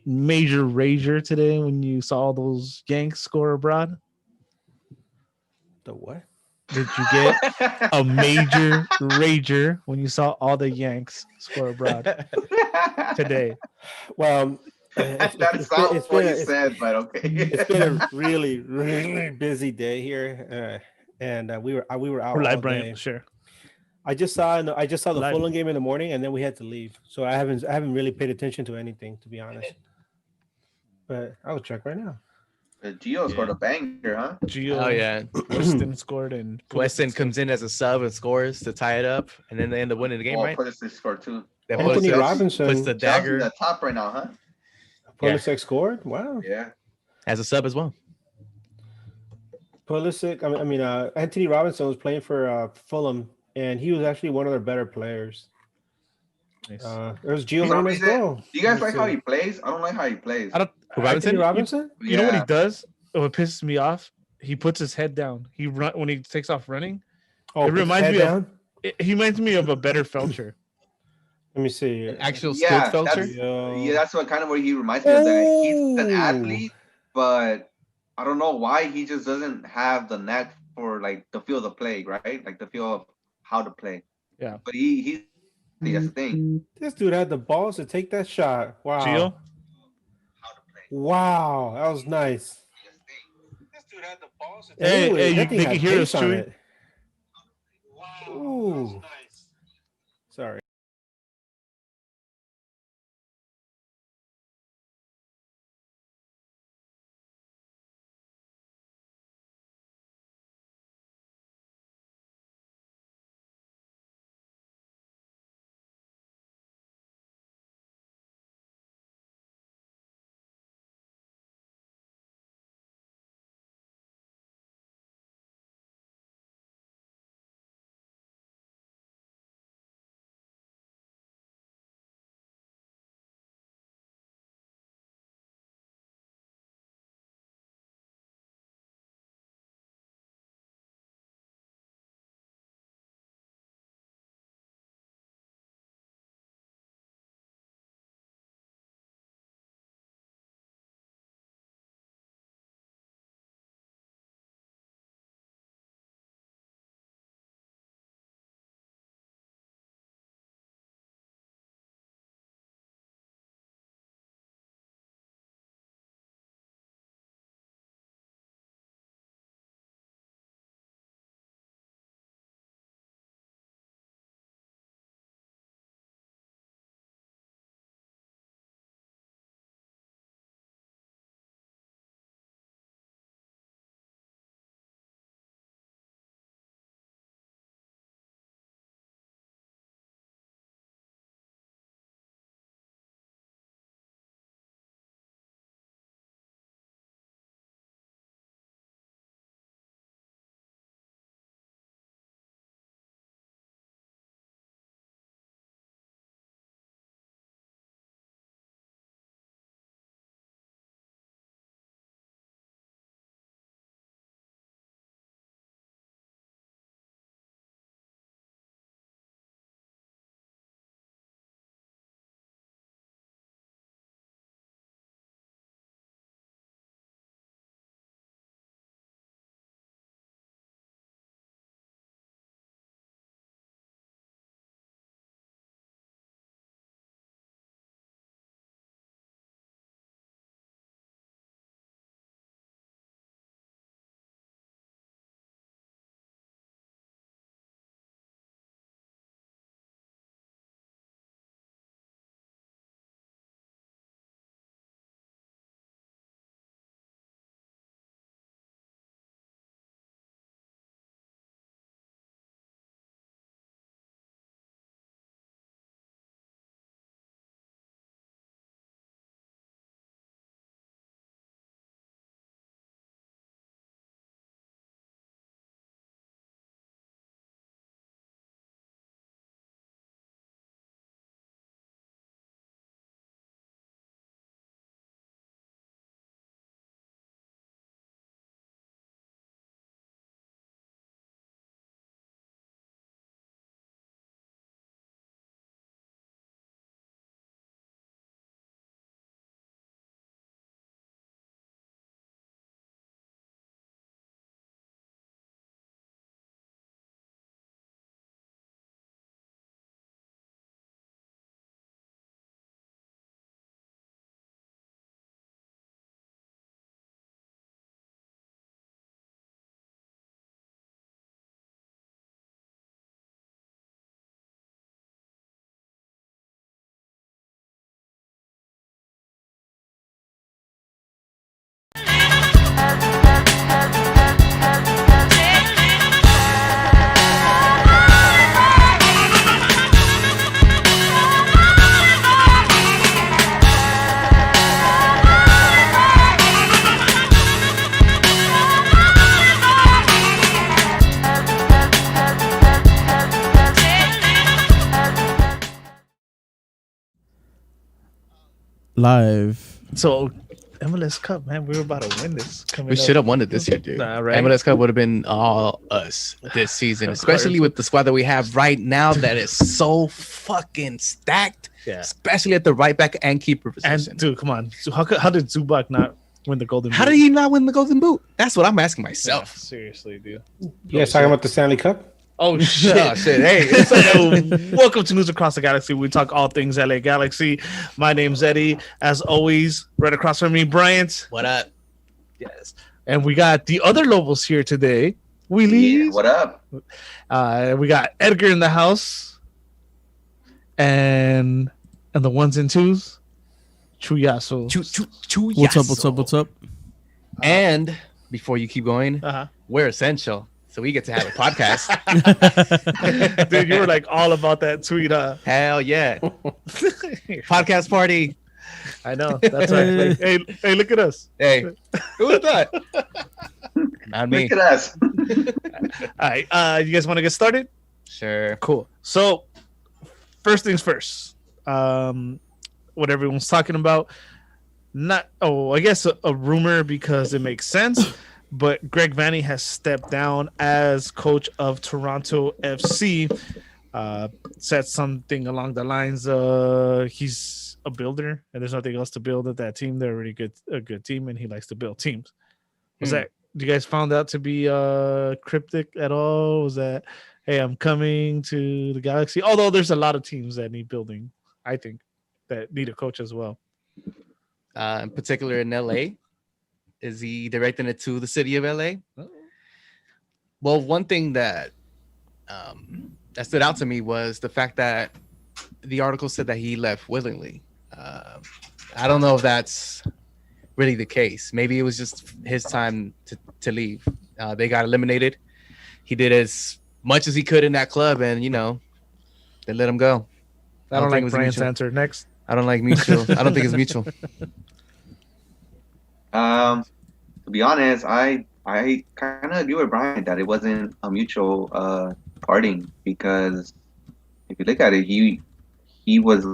major rager today when you saw those Yanks score abroad? The what? Did you get a major rager when you saw all the Yanks score abroad today? Well, That's not what you said, but it's okay. been a really really busy day here, and we were out Or all live, Brian? day. Sure. I just saw the Live. Fulham game in the morning, and then we had to leave. So I haven't really paid attention to anything, to be honest. But I'll check right now. Gio scored a banger, huh? Oh Gio yeah, Weston scored and Weston Pulisic comes in as a sub and scores to tie it up, and then they end up winning the game, Oh, right? Pulisic scored too. That Oh, Anthony puts the Robinson, Chelsea's dagger. at top right now, huh? Yeah, Pulisic scored. Wow, Yeah. as a sub as well. Pulisic. Anthony Robinson was playing for Fulham, and he was actually one of their better players. Nice. There's For Gio some Reyna's reason, goal. do you guys Let me like how see. he plays? I don't like how he plays. I don't. Who, Anthony Robinson? You, Robinson? you know what he Yeah. does? What pisses me off? He puts his head down. He run when he takes off running. Oh, It put his reminds head me of. down. He reminds me of a better Felcher. Let me see. An actual skilled Yeah, felcher. that's what kind of what he reminds me of. That he's an Oh, athlete, but I don't know why he just doesn't have the knack for like the feel of the play, right? Like the feel of how to play. Yeah. But he's an athlete. That's the thing. this dude had the balls to take that shot. Gio. Wow. Wow, that was nice. This dude had the balls to take Hey, that thing they can had hear us, pace on Chewy. it. Wow. Ooh. Sorry. live. So MLS Cup, man, we were about to win this. We should have won it this year, dude. Nah, right? MLS Cup would have been all us this season, especially with the squad that we have right now that is so fucking stacked. Yeah. Especially at the right back and keeper position. And dude, come on. So how did Zubac not win the Golden Boot? How did he not win the Golden Boot? That's what I'm asking Yeah, myself. seriously, dude. You guys talking about the Stanley Cup? Oh shit! Oh, shit. Hey, So, welcome to News Across the Galaxy. We talk all things LA Galaxy. My name's Eddie. As always, right across from me, Bryant. what up? Yes. And we got the other Lobos here today. Yeah, Wheelies. what up? We got Edgar in the house. And the ones and twos. Chuyaso. What's up? And before you keep going, Uh-huh. we're essential. So we get to have a podcast. Dude, you were like all about that tweet, huh? Hell yeah. Podcast party. I know. That's right. Like, hey, look at us. Hey, who was that? Not me. Look at us. All right. You guys want to get started? Sure. Cool. So, first things first. What everyone's talking about. I guess a rumor because it makes sense. But Greg Vanney has stepped down as coach of Toronto FC. Said something along the lines, he's a builder and there's nothing else to build at that team. They're already a good team and he likes to build teams. Was that, do you guys found out to be cryptic at all? Was that, hey, I'm coming to the Galaxy? Although there's a lot of teams that need building, I think, that need a coach as well. In particular in LA. Is he directing it to the city of LA? Oh. Well, one thing that that stood out to me was the fact that the article said that he left willingly. I don't know if that's really the case. Maybe it was just his time to leave. They got eliminated. He did as much as he could in that club, and they let him go. I don't think it like was Brian's mutual. answer. Next. I don't like mutual. I don't think it's mutual. To be honest, I kind of agree with Brian that it wasn't a mutual parting, because if you look at it, he was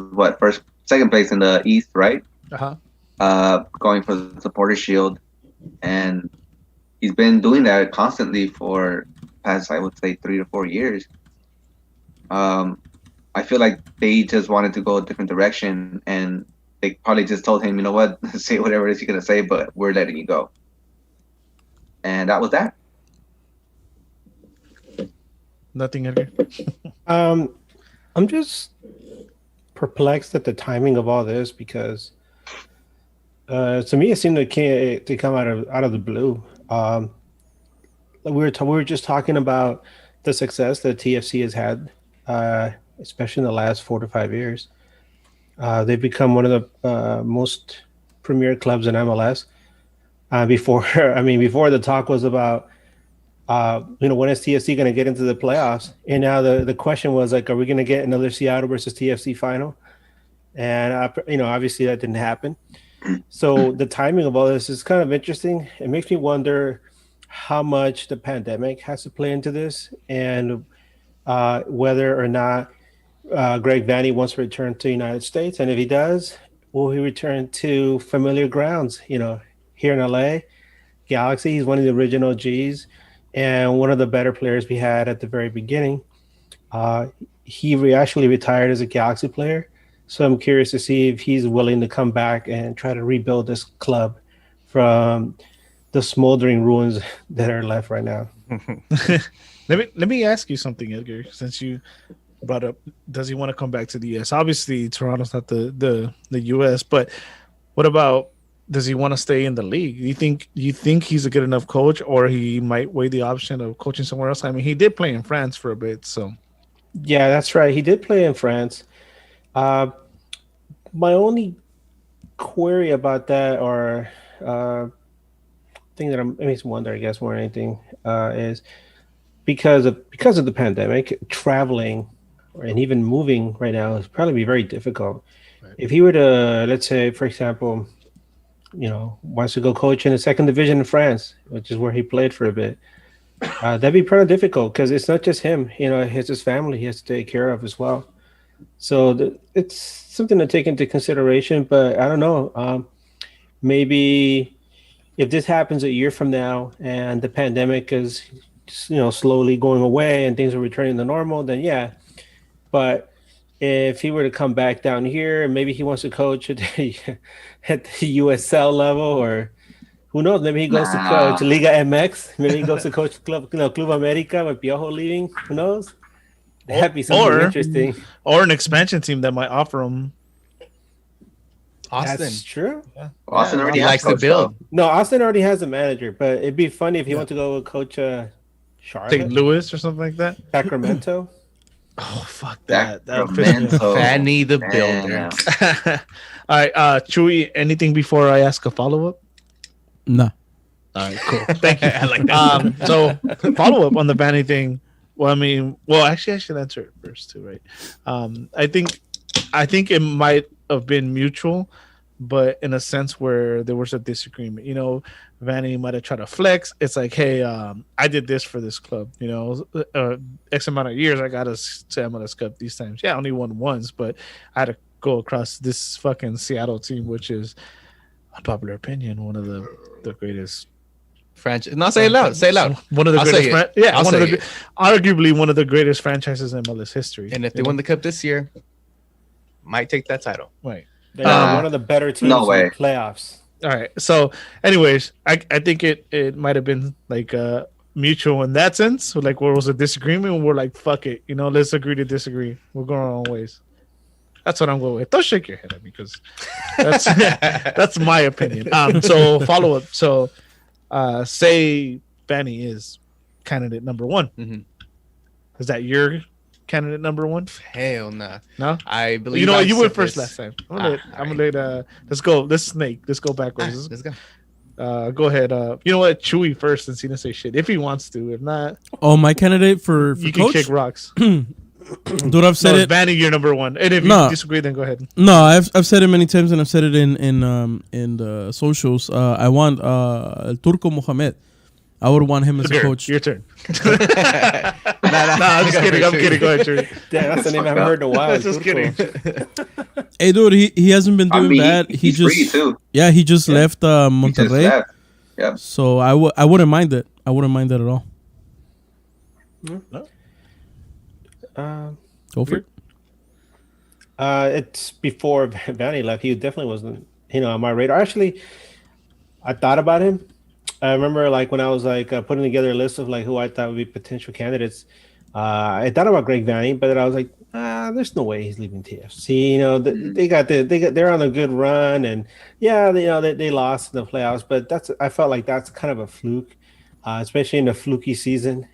second place in the East, right? Going for the Supporter Shield, and he's been doing that constantly for past, I would say, 3 to 4 years. I feel like they just wanted to go a different direction, and they probably just told him, you know what, say whatever it is you're gonna say, but we're letting you go. And that was that. Nothing, Edgar. I'm just perplexed at the timing of all this, because to me it seemed to come out of the blue. We were just talking about the success that TFC has had, especially in the last 4 to 5 years. They've become one of the most premier clubs in MLS. Before the talk was about, when is TFC going to get into the playoffs? And now the question was like, are we going to get another Seattle versus TFC final? And obviously that didn't happen. So the timing of all this is kind of interesting. It makes me wonder how much the pandemic has to play into this, and whether or not Greg Vanney wants to return to the United States. And if he does, will he return to familiar grounds? Here in LA, Galaxy, he's one of the original Gs and one of the better players we had at the very beginning. He actually retired as a Galaxy player. So I'm curious to see if he's willing to come back and try to rebuild this club from the smoldering ruins that are left right now. Let me ask you something, Edgar, since you brought up, does he want to come back to the US? Obviously, Toronto's not the US, but what about, does he want to stay in the league? Do you think he's a good enough coach, or he might weigh the option of coaching somewhere else? I mean, he did play in France for a bit, so. Yeah, that's right. He did play in France. My only query about that, or thing that makes me wonder, I guess, more than anything, is because of the pandemic, traveling and even moving right now is probably be very difficult. Right. If he were to, let's say, for example, wants to go coach in the second division in France, which is where he played for a bit, that'd be pretty difficult, because it's not just him. It's his family he has to take care of as well. So it's something to take into consideration. But I don't know. Maybe if this happens a year from now and the pandemic is, slowly going away and things are returning to normal, then yeah. But if he were to come back down here, maybe he wants to coach at at the USL level, or who knows? Maybe he goes to coach Nah. Liga MX. Maybe he goes to coach Club America with Piojo leaving. Who knows? That'd be something Or interesting. or an expansion team that might offer him. Austin. That's true. Austin Yeah, already he has likes to coach, build. though. No, Austin already has a manager, but it'd be funny if he went to go coach Charlotte, St. Louis or something like that. Sacramento. Oh fuck that! That pisses me off. Sacramento. Fanny the Builder. Damn. All right, Chewy. Anything before I ask a follow up? Nah. All right, cool. Thank you. I like that. So follow up on the Vanny thing. Well, actually, I should answer it first too, right? I think it might have been mutual, but in a sense where there was a disagreement. Vanny might have tried to flex. It's like, hey, I did this for this club. X amount of years I got us to MLS Cup these times. Yeah, I only won once, but I had to go across this fucking Seattle team, which is, unpopular opinion, one of the greatest. Franchise. No, say it loud. Say it loud. One of the I'll greatest. say it. I'll say it. Arguably one of the greatest franchises in MLS history. And if they win the cup this year, might take that title. Right. They are one of the better teams no in way. the playoffs. All right. So, anyways, I think it might have been like mutual in that sense. So, like, where was a disagreement? And we're like, fuck it, let's agree to disagree. We're going our own ways. That's what I'm going with. Don't shake your head at me because that's that's my opinion. So follow up. So, say Vanny is candidate number one. Mm-hmm. Is that your candidate number one? Hell nah. No. I believe You know what? I You went said first this. last time. I'm gonna let let's go. Let's snake. Let's go backwards. Let's go. Go ahead. You know what? Chewy first since he didn't say shit. If he wants to. If not, Oh, my candidate for you can coach? kick rocks. Dude, I've said No, it. Vanny, you're number one. And if No. you disagree, then go ahead. No, I've said it many times, and I've said it in the socials. I want El Turco Mohamed. I would want him as a Your- coach. Your turn. I'm just kidding. I'm kidding. Go ahead, Chewy. Damn, that's the name I haven't heard in a while. Just Turco. kidding. Hey, dude, he hasn't been I doing mean, bad. he's free too. He just left He just Monterrey. left. Yep. So I wouldn't mind it. I wouldn't mind that at all. Go for it. It's before Vanny left. He definitely wasn't, on my radar. Actually, I thought about him. I remember, like, when I was like putting together a list of like who I thought would be potential candidates. I thought about Greg Vanny, but then I was like, there's no way he's leaving TFC. They're on a good run, and they lost in the playoffs, but I felt like that's kind of a fluke, especially in a fluky season.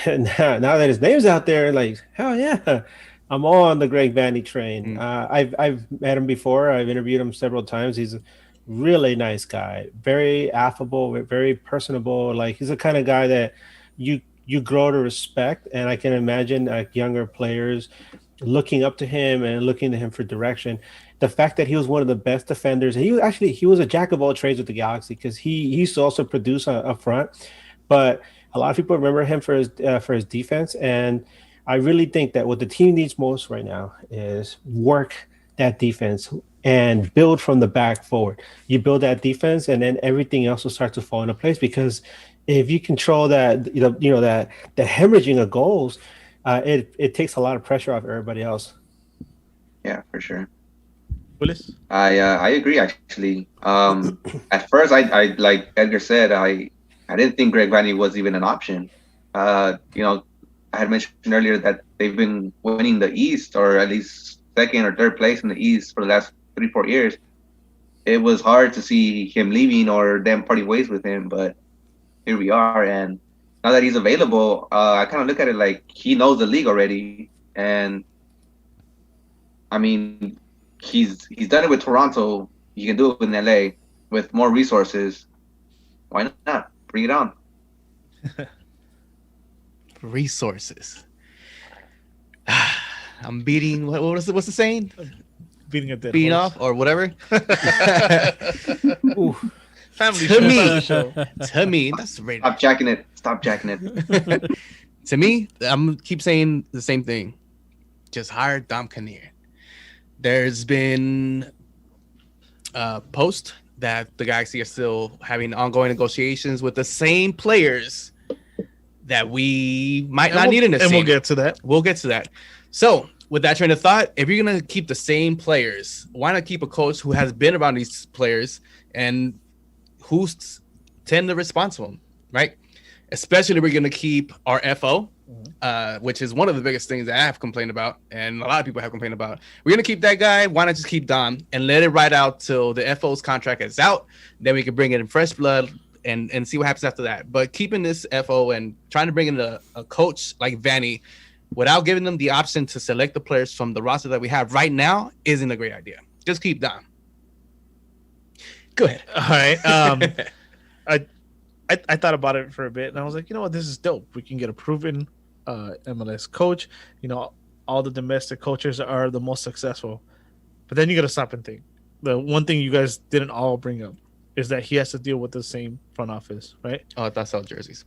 And now that his name's out there, like, hell yeah, I'm on the Greg Vanny train. I've met him before. I've interviewed him several times. He's a really nice guy, very affable, very personable. Like, he's the kind of guy that you grow to respect, and I can imagine younger players looking up to him and looking to him for direction. The fact that he was one of the best defenders, he was a jack of all trades with the Galaxy, because he used to also produce up front, but a lot of people remember him for his defense. And I really think that what the team needs most right now is work that defense and build from the back forward. You build that defense, and then everything else will start to fall into place, because if you control that, that hemorrhaging of goals, it takes a lot of pressure off everybody else. Yeah, for sure. Willis? I agree, actually. At first, I like Edgar said, I didn't think Greg Vanny was even an option. I had mentioned earlier that they've been winning the East, or at least second or third place in the East for the last 3-4 years. It was hard to see him leaving or them parting ways with him, but here we are. And now that he's available, I kind of look at it like he knows the league already. And I mean, he's done it with Toronto. He can do it in LA with more resources. Why not? Bring it on. Resources. I'm beating. What's the saying? Beating a dead Beating horse. off or whatever. Family To show, me. family show. To me, that's rated. Stop jacking it. Stop jacking it. To me, I'm keep saying the same thing. just hired Dom Kinnear. There's been a post that the Galaxy are still having ongoing negotiations with the same players that we might not need in this and team. we'll get to that. We'll get to that. So, with that train of thought, if you're going to keep the same players, why not keep a coach who has been around these players and who's tend to respond to them, right? Especially we're going to keep our FO, which is one of the biggest things that I have complained about, and a lot of people have complained about. We're going to keep that guy. Why not just keep Dom and let it ride out till the FO's contract is out? Then we can bring in fresh blood and see what happens after that. But keeping this FO and trying to bring in a coach like Vanny without giving them the option to select the players from the roster that we have right now isn't a great idea. Just keep Dom. Go ahead. All right. I thought about it for a bit, and I was like, you know what, this is dope. We can get a proven MLS coach. You know, all the domestic coaches are the most successful. But then you got to stop and think. The one thing you guys didn't all bring up is that he has to deal with the same front office, right? Oh, I thought sell jerseys.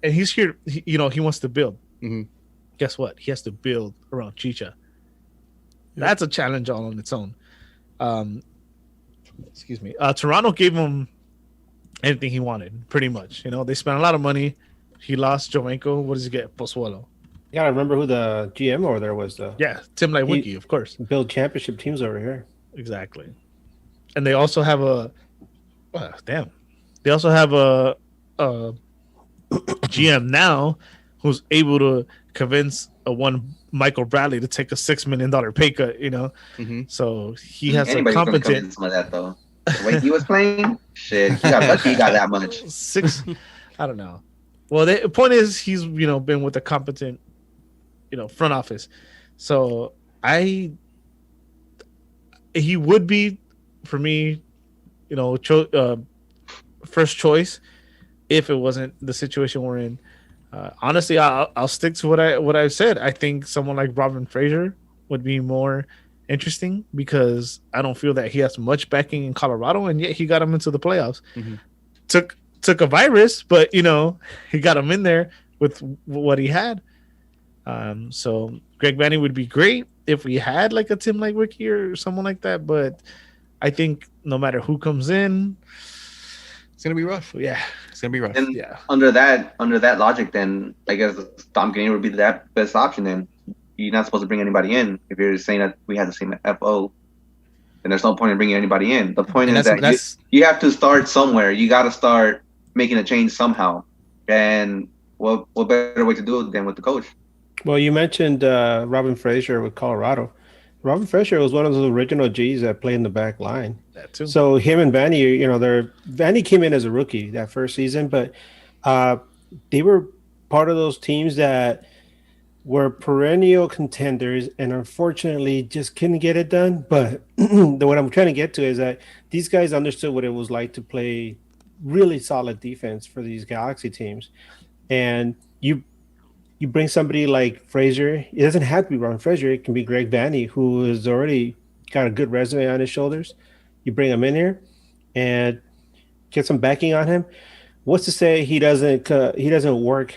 And he's here. He wants to build. Mm-hmm. Guess what? He has to build around Chicha. That's a challenge all on its own. Excuse me. Toronto gave him anything he wanted, pretty much. You know, they spent a lot of money. He lost Jovenko. What does he get? Pozuelo. You gotta remember who the GM over there was, though. Yeah, Tim Lewicki, of course. Build championship teams over here. Exactly. And they also have They also have a GM now who's able to convince one Michael Bradley to take a $6 million pay cut. You know, so he has a competent. Some of that though. The way he was playing, shit, he got lucky. He got that much. I don't know. Well, the point is, he's been with a competent, front office. So he would be, for me, first choice if it wasn't the situation we're in. Honestly, I'll stick to what I said. I think someone like Robin Fraser would be more interesting because I don't feel that he has much backing in Colorado, and yet he got him into the playoffs. Took a virus, but he got him in there with what he had. So Greg Vanny would be great if we had like a Tim Lewicki or someone like that, but I think no matter who comes in, it's gonna be rough. Yeah, it's gonna be rough. And yeah. Under that logic, then I guess Dom Kinnear would be that best option. Then you're not supposed to bring anybody in if you're saying that we have the same FO. Then there's no point in bringing anybody in. The point is that you have to start somewhere. You got to start making a change somehow. And what better way to do it than with the coach? Well, you mentioned Robin Fraser with Colorado. Robin Fraser was one of the original G's that played in the back line. That too. So him and Vanny, Vanny came in as a rookie that first season, but they were part of those teams that were perennial contenders and unfortunately just couldn't get it done. But what I'm trying to get to is that these guys understood what it was like to play really solid defense for these Galaxy teams. And you bring somebody like Fraser, it doesn't have to be Ron Fraser, it can be Greg Vanny, who has already got a good resume on his shoulders. You bring him in here and get some backing on him. What's to say he doesn't work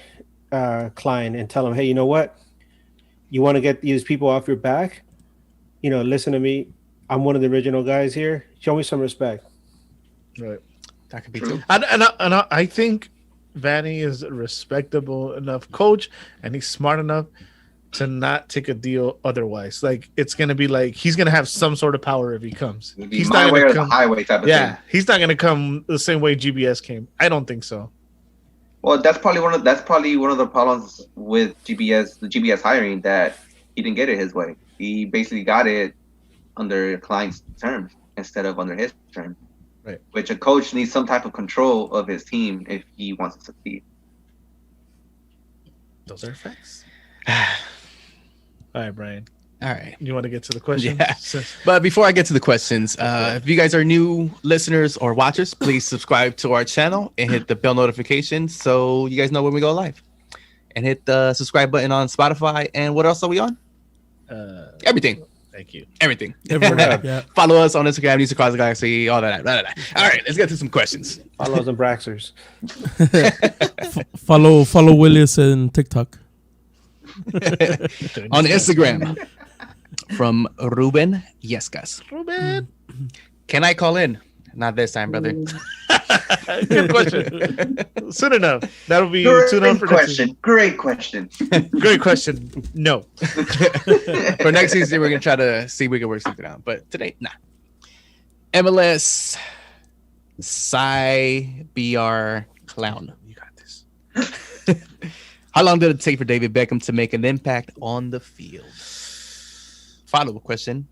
Klein and tell him, hey, you know what? You want to get these people off your back? Listen to me. I'm one of the original guys here. Show me some respect. Right. That could be true. I think Vanny is a respectable enough coach, and he's smart enough to not take a deal otherwise. Like, it's going to be like he's going to have some sort of power if he comes. He's my not way going or to the come. highway type of thing. He's not going to come the same way GBS came. I don't think so. Well, that's probably one of the problems with GBS, the GBS hiring, that he didn't get it his way. He basically got it under Klein's terms instead of under his terms. Right. Which a coach needs some type of control of his team if he wants to succeed. Those are facts. All right, Brian. All right. You want to get to the question? Yeah. But before I get to the questions, if you guys are new listeners or watchers, please subscribe to our channel and hit the bell notification so you guys know when we go live. And hit the subscribe button on Spotify. And what else are we on? Everything. Thank you. Everything. Yeah. Follow us on Instagram, News Across the Galaxy, all that. Blah, blah, blah. All right, let's get to some questions. Follow us on Braxers. Follow Willis and TikTok. On Instagram from Ruben Yescas. Ruben. Can I call in? Not this time, brother. Good question. Soon enough. That'll be soon enough for next season. Great question. Great question. No. For next season, we're gonna try to see if we can work something out. But today, nah. MLS Psy BR Clown. You got this. How long did it take for David Beckham to make an impact on the field? Follow-up question.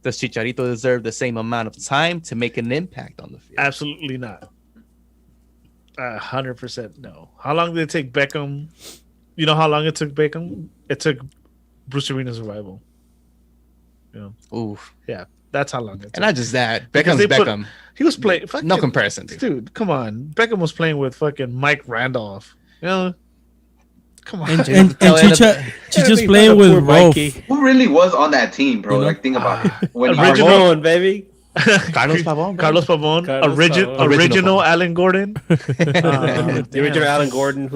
Does Chicharito deserve the same amount of time to make an impact on the field? Absolutely not. 100% no. How long did it take Beckham? You know how long it took Beckham? It took Bruce Arena's arrival. You know? Oof. Yeah, that's how long it took. And not just that. Because Beckham's they put- Beckham. He was playing. No comparison, dude. Dude, come on. Beckham was playing with fucking Mike Randolph. You know? Come on. And Tell Chicha's playing with Rolf. Who really was on that team, bro? You know? Like, think about it. When Original- Pavon, baby. Carlos Pavon. bro. Carlos Pavon. Carlos Original Pavon. Alan Gordon. The original Alan Gordon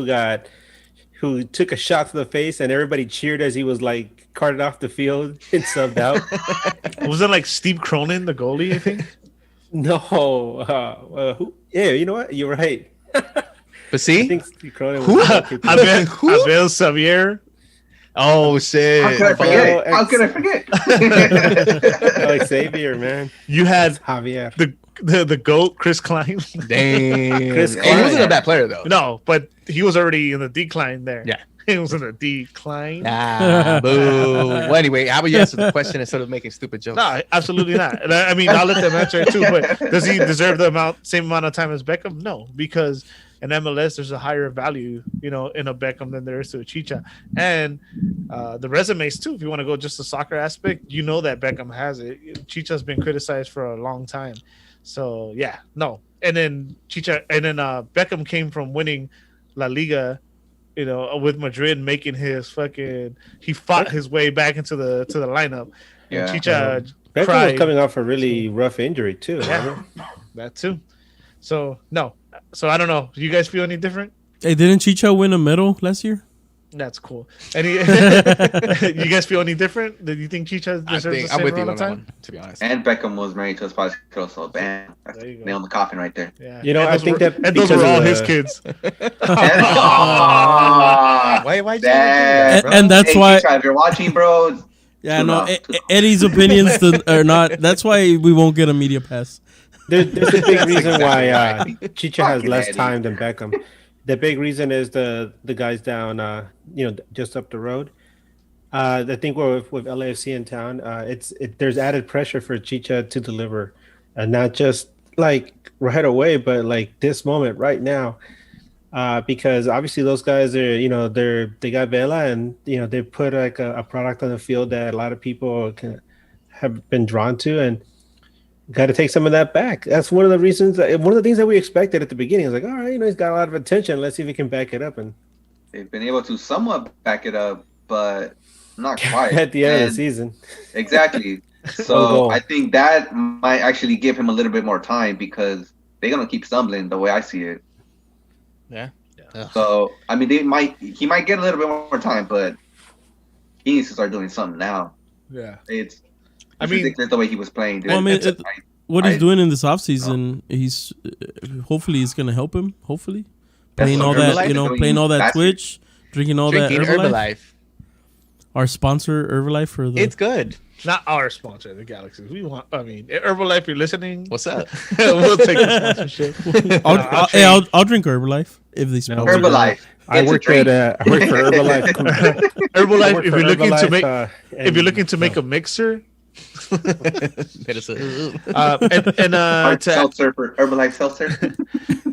who took a shot to the face and everybody cheered as he was like carted off the field and subbed out. Was it like Steve Cronin, the goalie, I think? No, who? Yeah, you know what? You're right. But I see? think Steve Cronin was Who? the goalkeeper. Abel Xavier. Oh, shit. How could I forget? Oh, How could I forget? Like Xavier, man. You had Javier. the GOAT, Chris Klein. Damn. Chris Hey, he wasn't a Klein. bad player, though. No, but he was already in the decline there. Yeah. He was in the decline. Ah, boo. Well, anyway, how about you answer the question instead of making stupid jokes? No, absolutely not. And I mean, I'll let them answer it too. But does he deserve the same amount of time as Beckham? No, because in MLS there's a higher value, you know, in a Beckham than there is to a Chicha, and the resumes too. If you want to go just the soccer aspect, you know that Beckham has it. Chicha's been criticized for a long time, so yeah, no. And then Beckham came from winning La Liga, you know, with Madrid, making his he fought his way back into the lineup. Yeah. And Chicha Beckham cried. was coming off a really rough injury too. Yeah, that too. So no. So I don't know. Do you guys feel any different? Hey, didn't Chicha win a medal last year? That's cool. Any? You guys feel any different? Do you think Chicha I deserves the think same I'm with you amount on of that time? one, to be honest. And Beckham was married to a Spanish girl, so bam, that's There you go. nail in the coffin right there. Yeah. You know, And I those think were- that and those because were all of his the- kids. Why And that's hey, why. Chicha, if you're watching, bro, Yeah, Too no. long, too long. Eddie's opinions are not. That's why we won't get a media pass. There's a big reason exactly why right. Chicha has Fucking less Eddie. time than Beckham. The big reason is the guys down, just up the road. I think with LAFC in town, there's added pressure for Chicha to deliver, and not just like right away, but like this moment right now, because obviously those guys are, they got Vela, and they put like a product on the field that a lot of people have been drawn to, and got to take some of that back. That's one of the reasons. One of the things that we expected at the beginning. I was like, all right, he's got a lot of attention. Let's see if he can back it up. And they've been able to somewhat back it up, but not quite. at the end of And- the season, Exactly. One So goal. I think that might actually give him a little bit more time because they're gonna keep stumbling the way I see it. Yeah. Ugh. So I mean, he might get a little bit more time, but he needs to start doing something now. Yeah. It's I mean- ridiculous the way he was playing. Dude. Well, I mean, It's- What he's I- doing in this offseason, he's hopefully it's gonna help him. Hopefully, That's playing what all Herbalife that, is doing playing all that baskets. Twitch, drinking all Drinking that Herbalife. Herbalife. Our sponsor Herbalife for the. It's good. Not our sponsor, the Galaxies. We want. I mean, Herbalife, you're listening. What's up? We'll take the sponsorship. I'll drink Herbalife if they sponsor. Herbalife. I It's a work trade. for Herbalife. I Herbalife. work If for you're looking to Herbalife, make, and- if you're looking to make a mixer, Hit us up. and Hard to seltzer for Herbalife seltzer.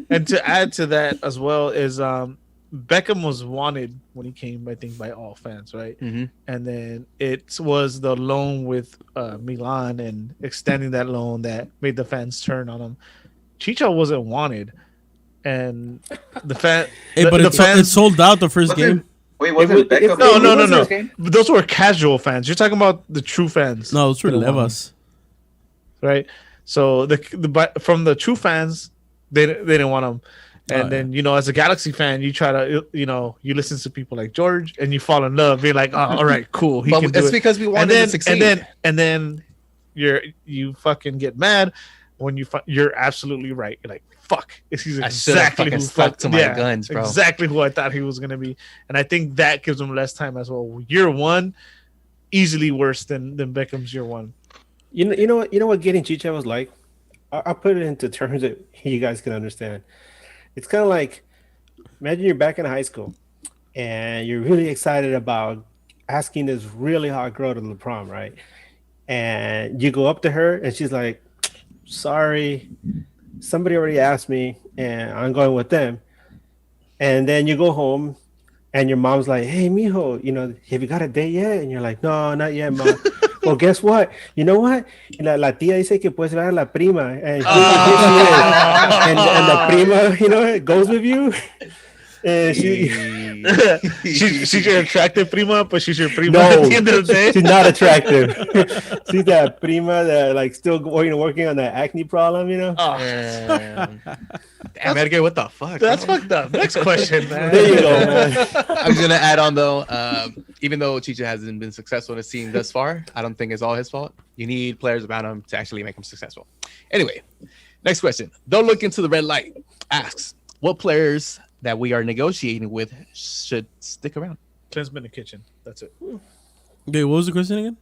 and to add to that as well is Beckham was wanted when he came, I think, by all fans, right? Mhm. And then it was the loan with Milan and extending that loan that made the fans turn on him. Chicha wasn't wanted, and the fan. Hey, but the it sold out the first game. Wait, wasn't It was- Beckham? No, Wait, no, who no, was no. this game? Those were casual fans. You're talking about the true fans. No, it's for that wanted him, Levas. right? So from the true fans, they didn't want him, And then, you know, as a Galaxy fan, you try to, you know, you listen to people like George and you fall in love, being like, oh, all right, cool. He can do it's it. because we wanted to succeed. And then you fucking get mad when you're absolutely right. You're like, fuck. He's exactly who stuck to my guns, bro. Exactly who I thought he was going to be. And I think that gives him less time as well. Year one, easily worse than Beckham's year one. You know what getting Chicha was like? I'll put it into terms that you guys can understand. It's kind of like, imagine you're back in high school and you're really excited about asking this really hot girl to the prom, right? And you go up to her and she's like, sorry, somebody already asked me and I'm going with them. And then you go home and your mom's like, hey, mijo, you know, have you got a date yet? And you're like, no, not yet, mom. Well, guess what? You know what? La tía dice que puedes ver a la prima. And, and the prima, you know, goes with you. And she's your attractive prima, but she's your prima no, at the end of the day. She's not attractive. She's that prima that like still working on that acne problem, you know? Oh. Damn, Edgar, what the fuck? That's fucked up. Next question, man. There you go, man. I'm gonna add on though. Even though Chicha hasn't been successful in the scene thus far, I don't think it's all his fault. You need players around him to actually make him successful. Anyway, next question. Don't look into the red light. Asks, what players that we are negotiating with should stick around? Klinsmann in kitchen. That's it. Okay, what was the question again?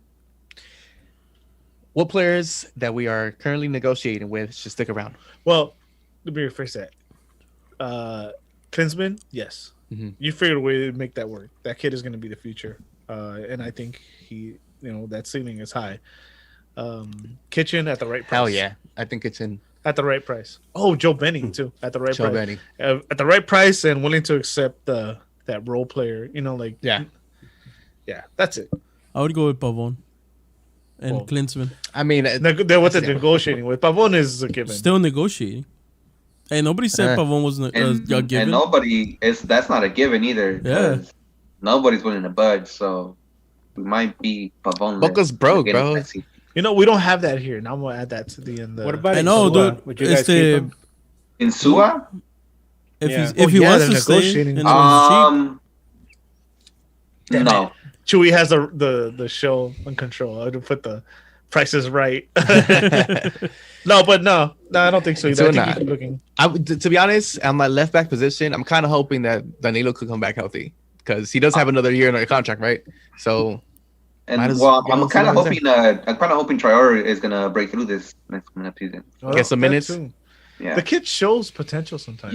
What players that we are currently negotiating with should stick around? Well, let me rephrase that. Klinsmann, yes. Mm-hmm. You figured a way to make that work. That kid is going to be the future. And I think that ceiling is high. Kitchen at the right price. Hell yeah. I think it's in. At the right price. Oh, Joe Benning too. At the right Joe price. Benning. At the right price and willing to accept that role player. You know, like yeah, that's it. I would go with Pavon and Klinsmann. I mean, they're what they're negotiating with. Pavon is a given. Still negotiating. Hey, nobody said Pavon wasn't a given. And that's not a given either. Yeah. Nobody's willing to budge, so we might be Pavon. Boca's broke, bro. Messy. You know, we don't have that here. Now I'm gonna add that to the end. What about I know, dude. Would you guys keep him? Insua? If he wants to stay, and no. Chewy has the show on control. I would put the prices right. No, I don't think so. I think not. he's looking. To be honest, on my left back position, I'm kind of hoping that Danilo could come back healthy because he does have another year in a contract, right? So. And I'm kind of hoping Traore is gonna break through this next season. Get some minutes. Yeah, the kid shows potential sometimes.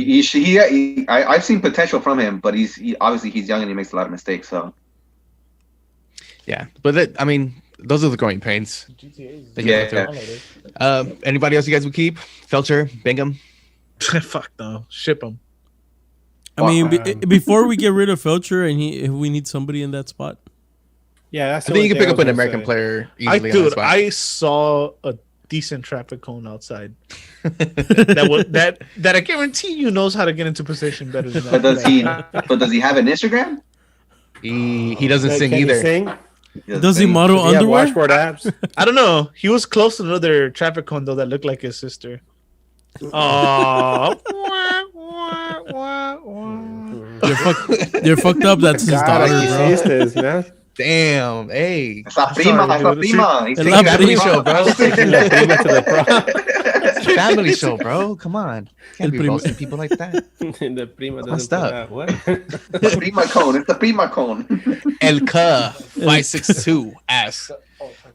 I've seen potential from him, but he's young and he makes a lot of mistakes. So yeah, but those are the growing pains. Anybody else you guys would keep? Felcher, Bingham. Fuck no, ship him. I mean, before we get rid of Felcher and if we need somebody in that spot. Yeah, that's I think you can pick up an American player easily. I saw a decent traffic cone outside. that I guarantee you knows how to get into position better than that. But does he have an Instagram? He doesn't sing either. Does he model underwear? Washboard abs? I don't know. He was close to another traffic cone though that looked like his sister. Oh. You're fucked up. That's his daughter, bro. Damn, hey. It's la prima. It's a family show, bro. Family show, bro. Come on. Can't be roasting people like that. The prima doesn't put out. What? The prima cone. It's the prima cone. Elka 562 asks,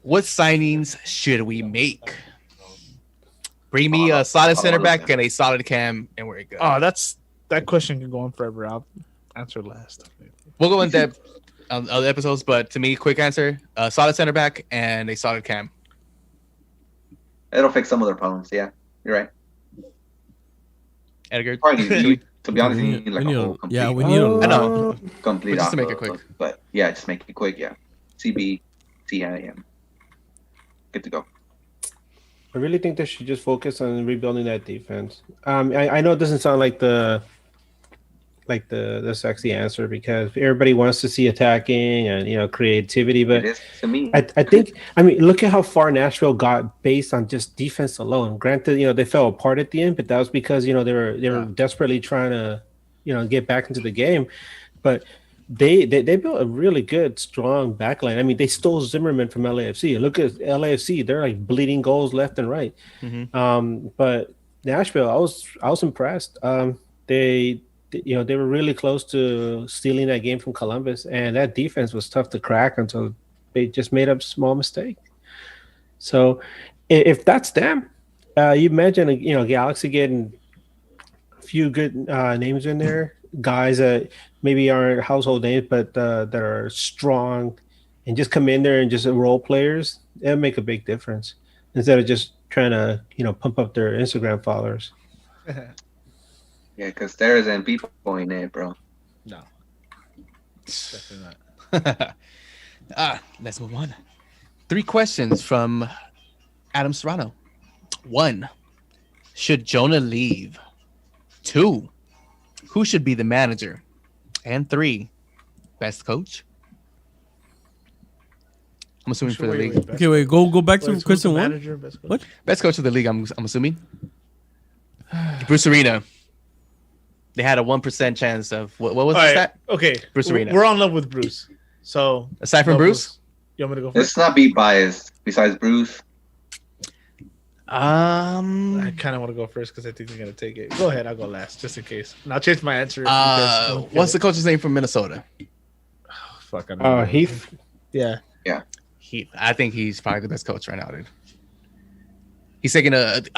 what signings should we make? Bring me a solid center back and a solid cam, and we're good. Oh, that question can go on forever. I'll answer last. We'll go in depth on other episodes, but to me, quick answer: a solid center back and a solid cam. It'll fix some of their problems. Yeah, you're right. Edgar, to be honest, you need like a whole complete. Yeah, we need a I know. Complete. Just to make it quick. But yeah, just make it quick. Yeah, CB, CIM. Good to go. I really think they should just focus on rebuilding that defense. I know it doesn't sound like the like the sexy answer because everybody wants to see attacking and creativity, It but is to me. I think look at how far Nashville got based on just defense alone. Granted, they fell apart at the end, but that was because they were desperately trying to get back into the game. But they built a really good, strong backline. I mean, they stole Zimmerman from LAFC. Look at LAFC; they're like bleeding goals left and right. But Nashville, I was impressed. They were really close to stealing that game from Columbus, and that defense was tough to crack until they just made a small mistake. So, if that's them, you imagine Galaxy getting a few good names in there, guys that maybe aren't household names, but that are strong, and just come in there and just role players. It'll make a big difference instead of just trying to pump up their Instagram followers. Yeah, because there isn't people in it, bro. No, definitely not. Let's move on. 3 questions from Adam Serrano. 1, should Jonah leave? 2, who should be the manager? And 3, best coach? I'm assuming for the league. Okay, wait. Go back to question 1. Manager, best coach? What? Best coach of the league, I'm assuming. Bruce Arena. They had a 1% chance of what was All the right, stat? okay. Bruce Arena. We're all in love with Bruce. So Aside from no, Bruce? you want me to go Let's first? not be biased. Besides Bruce, I kind of want to go first because I think they're gonna take it. Go ahead, I'll go last just in case. And I'll change my answer. because- What's the coach's name from Minnesota? fuck? I don't know. Heath. Yeah. I think he's probably the best coach right now, dude. He's taking this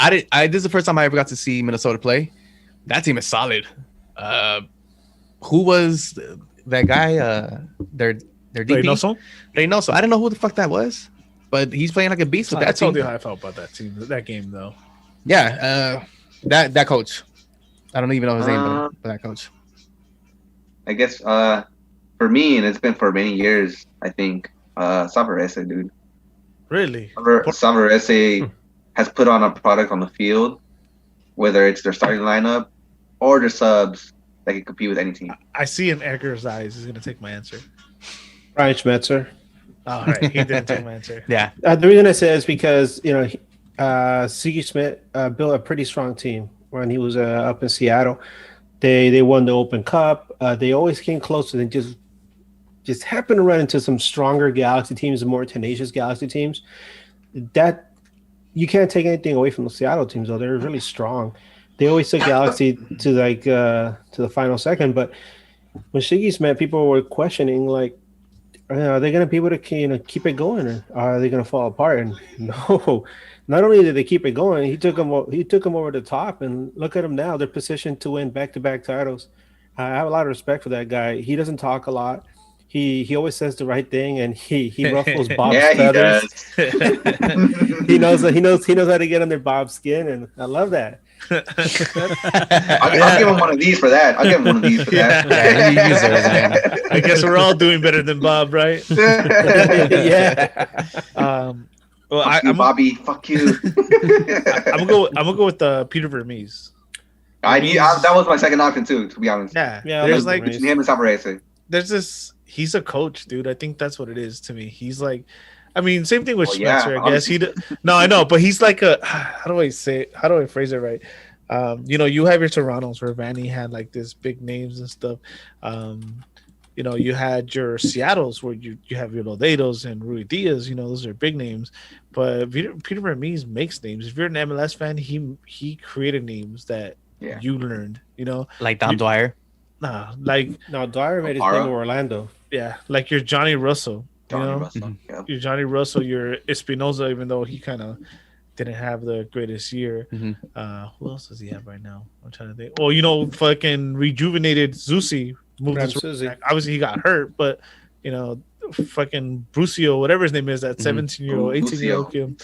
is the first time I ever got to see Minnesota play. That team is solid. Who was that guy? Their DP? Reynoso? Reynoso. I don't know who the fuck that was, but he's playing like a beast with I that told team. you how I felt about that team, that game though. Yeah, that coach. I don't even know his name, but that coach. I guess for me, and it's been for many years, I think Savarese, dude. Really? Savarese has put on a product on the field, whether it's their starting lineup or their subs that can compete with any team. I see in Edgar's eyes. He's gonna take my answer. Ryan Schmetzer. All right, he didn't take my answer. Yeah, The reason I say is because Sigi Schmidt built a pretty strong team when he was up in Seattle. They won the Open Cup. They always came close and just happened to run into some stronger Galaxy teams, more tenacious Galaxy teams. That you can't take anything away from the Seattle teams, though. They're really strong. They always took Galaxy to the final second. But when Shiggy's met, people were questioning are they going to be able to keep it going, or are they going to fall apart? And no, not only did they keep it going, he took them over the top. And look at them now; they're positioned to win back-to-back titles. I have a lot of respect for that guy. He doesn't talk a lot. He always says the right thing, and he ruffles Bob's feathers. He knows how to get under Bob's skin, and I love that. I'll give him one of these for that. Yeah, he deserves it. I guess we're all doing better than Bob, right? Yeah. Well, Fuck you, Bobby. Fuck you. I'm gonna go with Peter Vermees. That was my second option too, to be honest. Yeah. Yeah, There's like- Between him and Savarese. there's this. He's a coach, dude. I think that's what it is to me. He's like, I mean, same thing with Well, yeah, Schmetzer. I guess no, I know, but he's like how do I phrase it right? You have your Torontos where Vanny had like this big names and stuff. You had your Seattles where you have your Lodetos and Rui Diaz. Those are big names. But Peter Vermees makes names. If you're an MLS fan, he created names that you learned. Like Dom Dwyer. Nah, like No, Dwyer made his O'Hara? name in Orlando. yeah, like your Johnny Russell. Johnny Russell. Yeah. Your Johnny Russell, your Espinoza, even though he kind of didn't have the greatest year. Who else does he have right now? I'm trying to think. Well, fucking rejuvenated Zusi moved his Susie. back. Obviously, he got hurt, but fucking Brucio, whatever his name is, that 17-year-old, 18-year-old kid.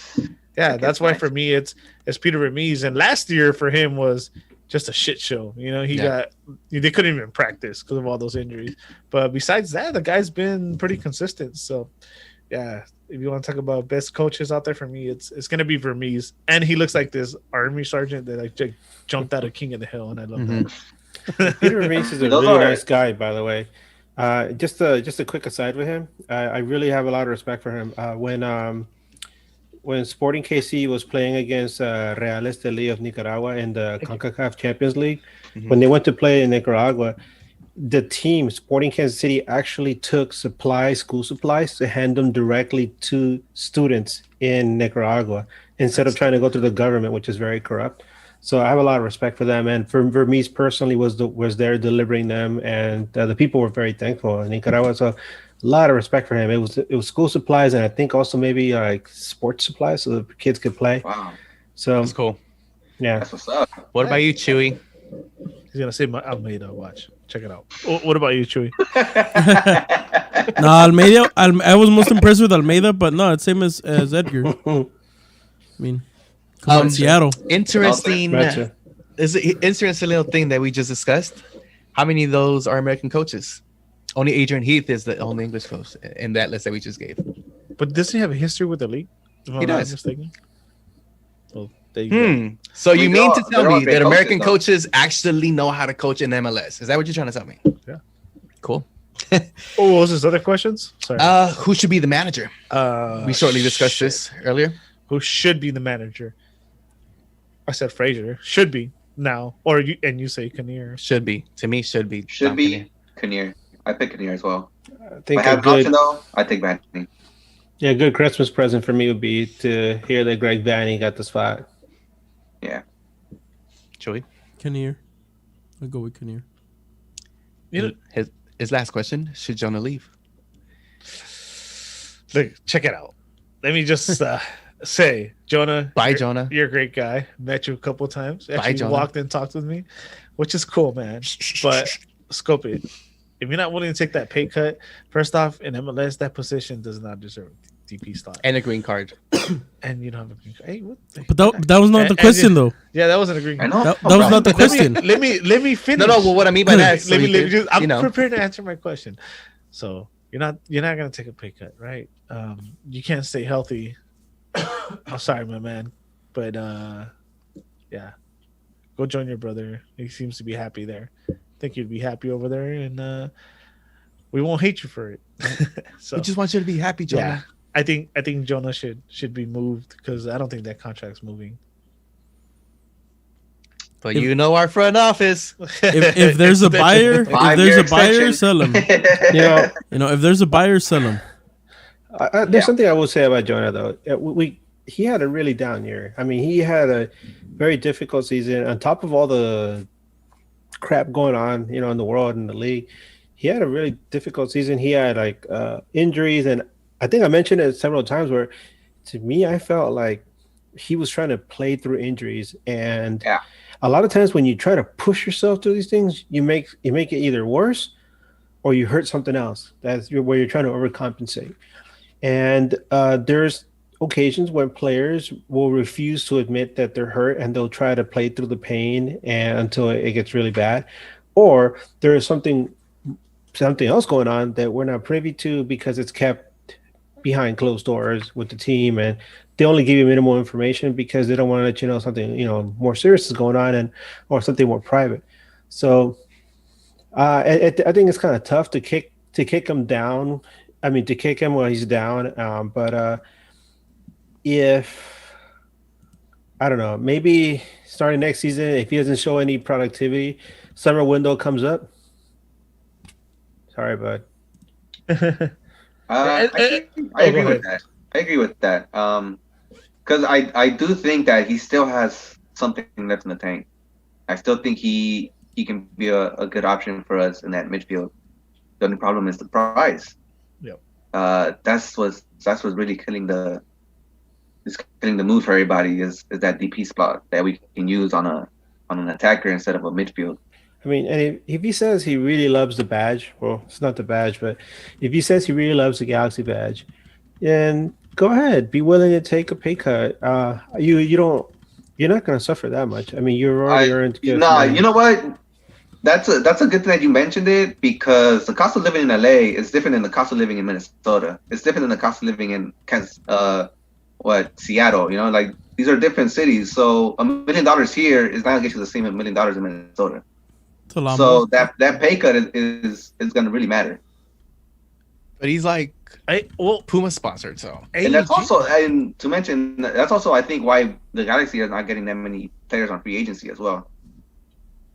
Yeah, that's why for me it's Peter Vermees. And last year for him was just a shit show. They couldn't even practice because of all those injuries. But besides that, the guy's been pretty consistent. So, yeah, if you want to talk about best coaches out there, for me, it's gonna be Vermees, and he looks like this army sergeant that jumped out of King of the Hill, and I love that. Peter Vermees is a Those really are nice guy, by the way. Just a quick aside with him. I really have a lot of respect for him. When Sporting KC was playing against Real Esteli of Nicaragua in the Thank you. CONCACAF Champions League, Mhm. when they went to play in Nicaragua, the team Sporting Kansas City actually took supplies, school supplies, to hand them directly to students in Nicaragua instead of trying to go through the government, which is very corrupt. So I have a lot of respect for them, and for Vermees personally was there delivering them, and the people were very thankful in Nicaragua. So a lot of respect for him. It was school supplies, and I think also maybe like sports supplies, so the kids could play. wow. So That's cool. yeah, That's what's up. What about you, Chewy? He's gonna say my Almeida. Watch, check it out. What about you, Chewy? No, Almeida. I was most impressed with Almeida, but no, it's same as Edgar. I mean, come on, Seattle. Interesting. Gotcha. Is an interesting little thing that we just discussed. How many of those are American coaches? Only Adrian Heath is the only English coach in that list that we just gave. But does he have a history with the league? If I'm He not does. mistaken. Well, there you go. So you They're mean all- to tell they're all me great that American coaches, coaches actually know how to coach in MLS? Is that what you're trying to tell me? Yeah. Cool. Oh, what was his other questions? Sorry. Who should be the manager? We shortly discussed shit. this earlier. Who should be the manager? I said Frazier. Should be now, or you say Kinnear. Should be. To me, should be. Should Don be Kinnear. Kinnear. I pick Kinnear as well. I If think I a have an good option though, I take Vandy. a good Christmas present for me would be to hear that Greg Vanny got the spot. Joey. Kinnear. I'll go with Kinnear. You know, His last question: should Jonah leave? look, check it out. Let me just say, Jonah. Bye, you're- Jonah. You're a great guy. Met you a couple of times. Actually, Jonah. walked and talked with me, which is cool, man. But scope it. If you're not willing to take that pay cut, first off, in MLS, that position does not deserve DP slot, And a green card. and you don't have a green card. Hey, what? But that was not the question, though. Yeah, that wasn't a green I card. know. That was not the question. Let me finish. No. Well, what I mean by that, is let me so you could, just, I'm you know, prepared to answer my question. So you're not gonna take a pay cut, right? You can't stay healthy. I'm sorry, my man, but yeah, go join your brother. He seems to be happy there. I think you'd be happy over there, and we won't hate you for it. So we just want you to be happy, Jonah. yeah, I think Jonah should be moved because I don't think that contract's moving. But you know our front office. If there's a buyer, if 5-year there's a buyer, extension. sell him. You know, if there's a buyer, sell him. There's something I will say about Jonah though. He had a really down year. I mean, he had a very difficult season. On top of all the crap going on, in the world and the league, he had a really difficult season. He had like injuries, and I think I mentioned it several times. Where, to me, I felt like he was trying to play through injuries, and Yeah. a lot of times when you try to push yourself through these things, you make it either worse or you hurt something else. That's where you're trying to overcompensate. And there's occasions when players will refuse to admit that they're hurt, and they'll try to play through the pain and until it gets really bad, or there is something else going on that we're not privy to because it's kept behind closed doors with the team, and they only give you minimal information because they don't want to let you know something more serious is going on or something more private. So I think it's kind of tough to kick him down. I mean, to kick him while he's down. But if I don't know, maybe starting next season, if he doesn't show any productivity, summer window comes up. Sorry, bud. I agree with that. I agree with that. Because I do think that he still has something left in the tank. I still think he can be a good option for us in that midfield. The only problem is the price. Yep. That's what's really killing the move for everybody is that DP spot that we can use on an attacker instead of a midfield. I mean, and if he says he really loves the badge, well, it's not the badge, but if he says he really loves the Galaxy badge, then go ahead, be willing to take a pay cut. You're not going to suffer that much. I mean, you're already earned good. No, you know what? That's a good thing that you mentioned it, because the cost of living in LA is different than the cost of living in Minnesota. It's different than the cost of living in Seattle. Like these are different cities. So $1 million here is not going to get you the same $1 million in Minnesota. It's a lot So more. that pay cut is going to really matter. But he's like Well, Puma sponsored, so And that's AEG also, and to mention, that's also I think why the Galaxy is not getting that many players on free agency as well.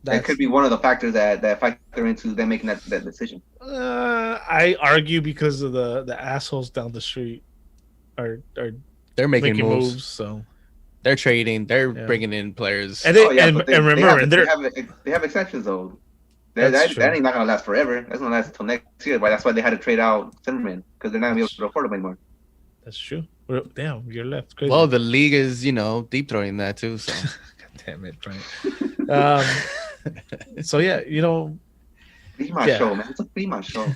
That could be one of the factors that factor into them making that decision. I argue because of the assholes down the street are they're making making moves. moves. So They're trading. They're Yeah. bringing in players. and they, Oh yeah, and, but and remember, they have exceptions though. That's That true. ain't not gonna last forever. That's gonna last until next year. But that's why they had to trade out Zimmerman because they're not gonna be able to afford him anymore. That's true. Damn, you're left. Crazy. Well, the league is deep throwing that too. So God damn it, Brian. So yeah, Be my Yeah. show, man. It's a be my show.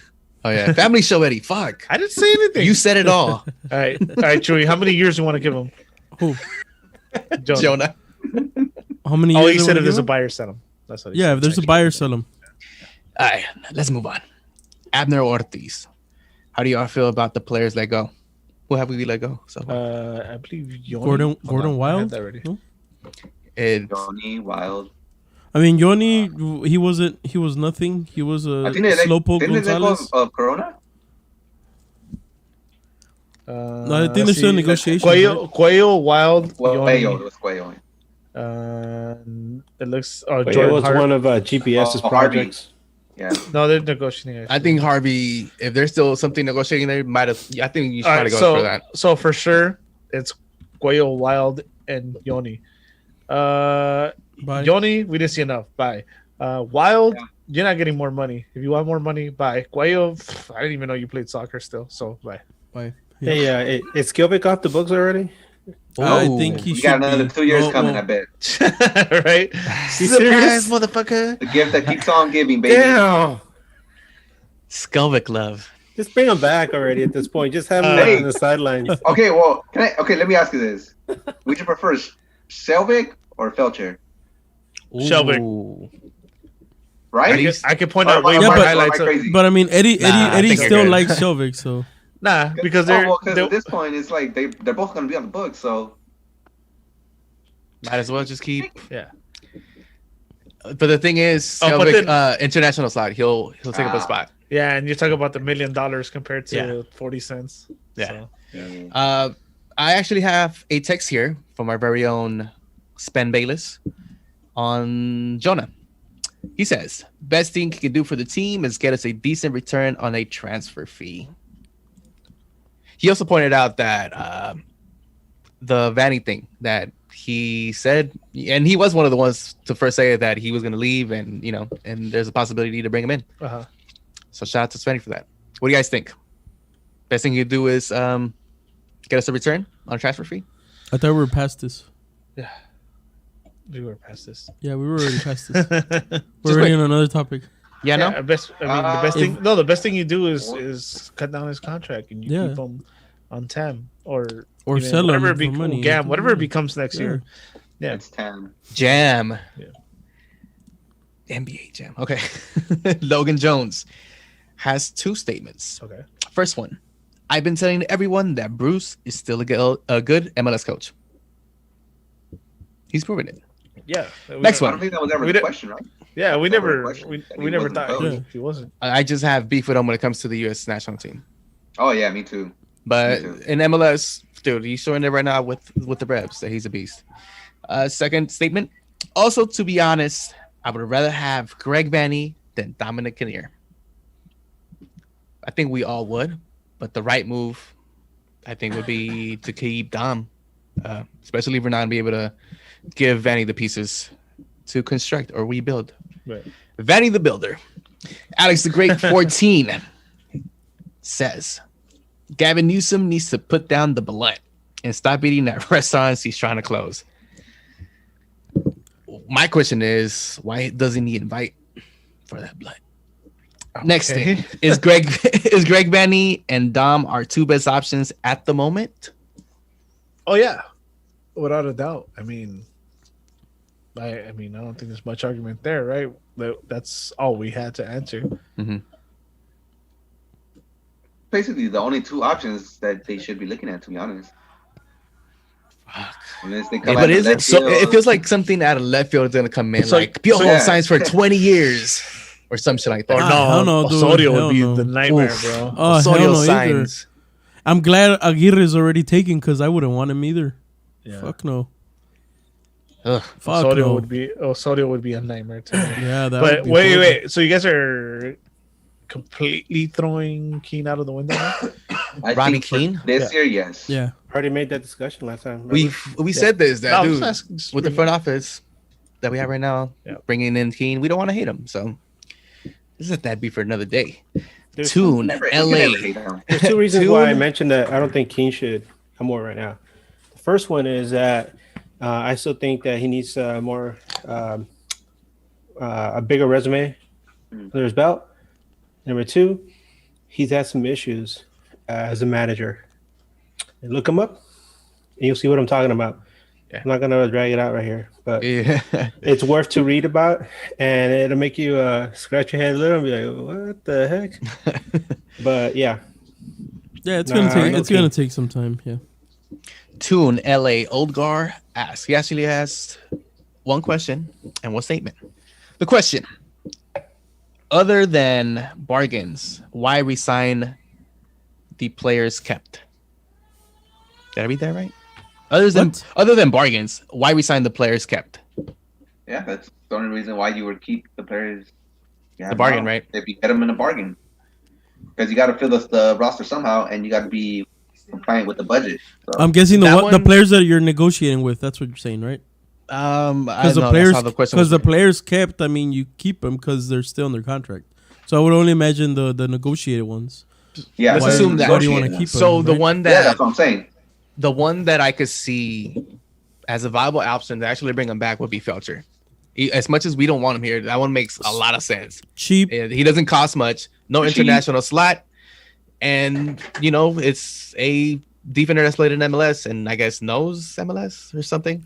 oh yeah, family show Eddie. Fuck, I didn't say anything. you said it all, All right, Chewy. How many years you want to give him? Who? Jonah. Jonah. How many Oh, years? he they said wanna if there's a give him? buyer, sell him. That's what he Yeah, said. if there's a buyer, sell him. All right, let's move on. Abner Ortiz. How do y'all feel about the players let go? Who have we let go? So far? I believe Yoni. Gordon Hold on, I Wild? had that already. No? It's Johnny Wild. I mean, Yoni, he was nothing. He was a I think they slowpoke didn't they let go Gonzalez. of Corona. No, I think they're still in negotiations. Cuello, Wild, Cuello, Yoni. it was Cuello. It looks. But Jordan it was Hart. one of GPS's Harvey. projects. Yeah. No, they're negotiating. I think Harvey. If there's still something negotiating there, might have. I think you should All try right, to go for that. So for sure, it's Cuello, Wild, and Yoni. Bye. Yoni, we didn't see enough. Bye. Wild, Yeah. you're not getting more money. If you want more money, bye. Cuello, I didn't even know you played soccer still. So bye. Bye. Hey, is Gilbert off the books already? I Oh, think he We should got another be. 2 years Well, coming, well, I bet. Right? serious? motherfucker. The gift that keeps on giving, baby. Damn! Skelvic love. Just bring him back already at this point. Just have him Hey. on the sidelines. Okay, well, let me ask you this. Would you prefer Selvig or Felcher? Shelvick. Ooh. Right? I could point Or out way am Yeah, more but- highlights. I crazy? But I mean, Eddie Nah, I Eddie think you're still good. likes Shelvick, so Nah, because Because they're at this point, it's like they're both going to be on the book. So Might as well just keep. yeah. But the thing is, Oh, but Skelvic, international slot. He'll take up a Ah. spot. Yeah, and you talk about the $1 million compared to Yeah. 40 cents. Yeah. So, I actually have a text here from our very own Spen Bayless on Jonah. He says, best thing he can do for the team is get us a decent return on a transfer fee. He also pointed out that the Vanny thing that he said, and he was one of the ones to first say that he was going to leave, and and there's a possibility to bring him in. uh-huh. So shout out to Spenny for that. What do you guys think? Best thing you do is get us a return on a transfer fee. I thought we were past this. We were past this. Yeah, we were already past this. Yeah, We're already on another topic. Yeah, no. the best thing. No, the best thing you do is cut down his contract and you Yeah. keep him on TAM or Or you know, sell him whatever for money. GAM, whatever it Yeah. becomes next Yeah. year. Yeah. it's 10. Jam. Yeah. NBA Jam. Okay. Logan Jones has two statements. Okay. First one, I've been telling everyone that Bruce is still a good MLS coach. He's proven it. Yeah. Next I one. don't think that was ever We the don't- question, right? Yeah, we Never never questioned that we he never wasn't thought coach. he wasn't. I just have beef with him when it comes to the U.S. national team. Oh yeah, me too. But Me too. in MLS, dude, he's showing it right now with the Rebs that he's a beast. Second statement. Also, to be honest, I would rather have Greg Vanny than Dominic Kinnear. I think we all would, but the right move, I think, would be to keep Dom, especially if we're not gonna be able to give Vanny the pieces to construct or rebuild. Right. Vanny the Builder. Alex the Great 14 says Gavin Newsom needs to put down the blunt and stop eating at restaurants he's trying to close. My question is, why doesn't he invite for that blunt? Next Okay. thing is Greg Vanny and Dom our two best options at the moment. Oh yeah, without a doubt. I mean, I don't think there's much argument there, right? That's all we had to answer. Basically, the only two options that they should be looking at, to be honest. Fuck. Unless they come But out of is it left so? It field. feels like something out of left field is gonna come in, So- like Piojo yeah. signs for 20 years or some shit like Or that. hell no, no, dude. Osorio Hell would be no. the nightmare, Oof. bro. Oh, hell Osorio no either. signs. I'm glad Aguirre is already taken because I wouldn't want him either. Yeah. Fuck no. Ugh. Fuck Osorio no. would be a nightmare to me. Yeah, that But would be wait, horrible. wait. So you guys are completely throwing Keane out of the window now? I Robbie think for Keane? this year, yes. Yeah. Already made that discussion last time. remember? We said this that No, I'm dude just asking- just with the bringing- front office that we have right now, Yeah. bringing in Keane. We don't want to hate him, so this let that be for another day. There's- Tune Never, we can never LA. hate him. There's two reasons why I Tune- mentioned that I don't think Keane should come over right now. The first one is that I still think that he needs more a bigger resume under his belt. Number two, he's had some issues as a manager. And look him up, and you'll see what I'm talking about. Yeah. I'm not gonna drag it out right here, but Yeah. it's worth to read about, and it'll make you scratch your head a little and be like, "What the heck?" But yeah, Yeah, it's Nah, gonna take okay. it's gonna take some time. Yeah. Tune LA Oldgar asks. He actually asked one question and one statement. The question: other than bargains, why resign the players kept? Did I read that right? What? Other than bargains, why resign the players kept? Yeah, that's the only reason why you would keep the players. you have bargain, now, right? If you get them in a bargain, because you got to fill the roster somehow, and you got to be compliant with the budget. So. I'm guessing That the one- players that you're negotiating with. That's what you're saying, right? Because The players, the question because was. the players kept. I mean, you keep them because they're still in their contract. So I would only imagine the negotiated ones. yeah, Let's so assume that- Why do you want to negotiate. keep them? So the right? one Yeah, that that's what I'm saying. the one that I could see as a viable option to actually bring him back would be Felcher. As much as we don't want him here, that one makes a lot of sense. cheap. He doesn't cost much, no Cheap. international slot, and it's a defender that's played in MLS and I guess knows MLS or something.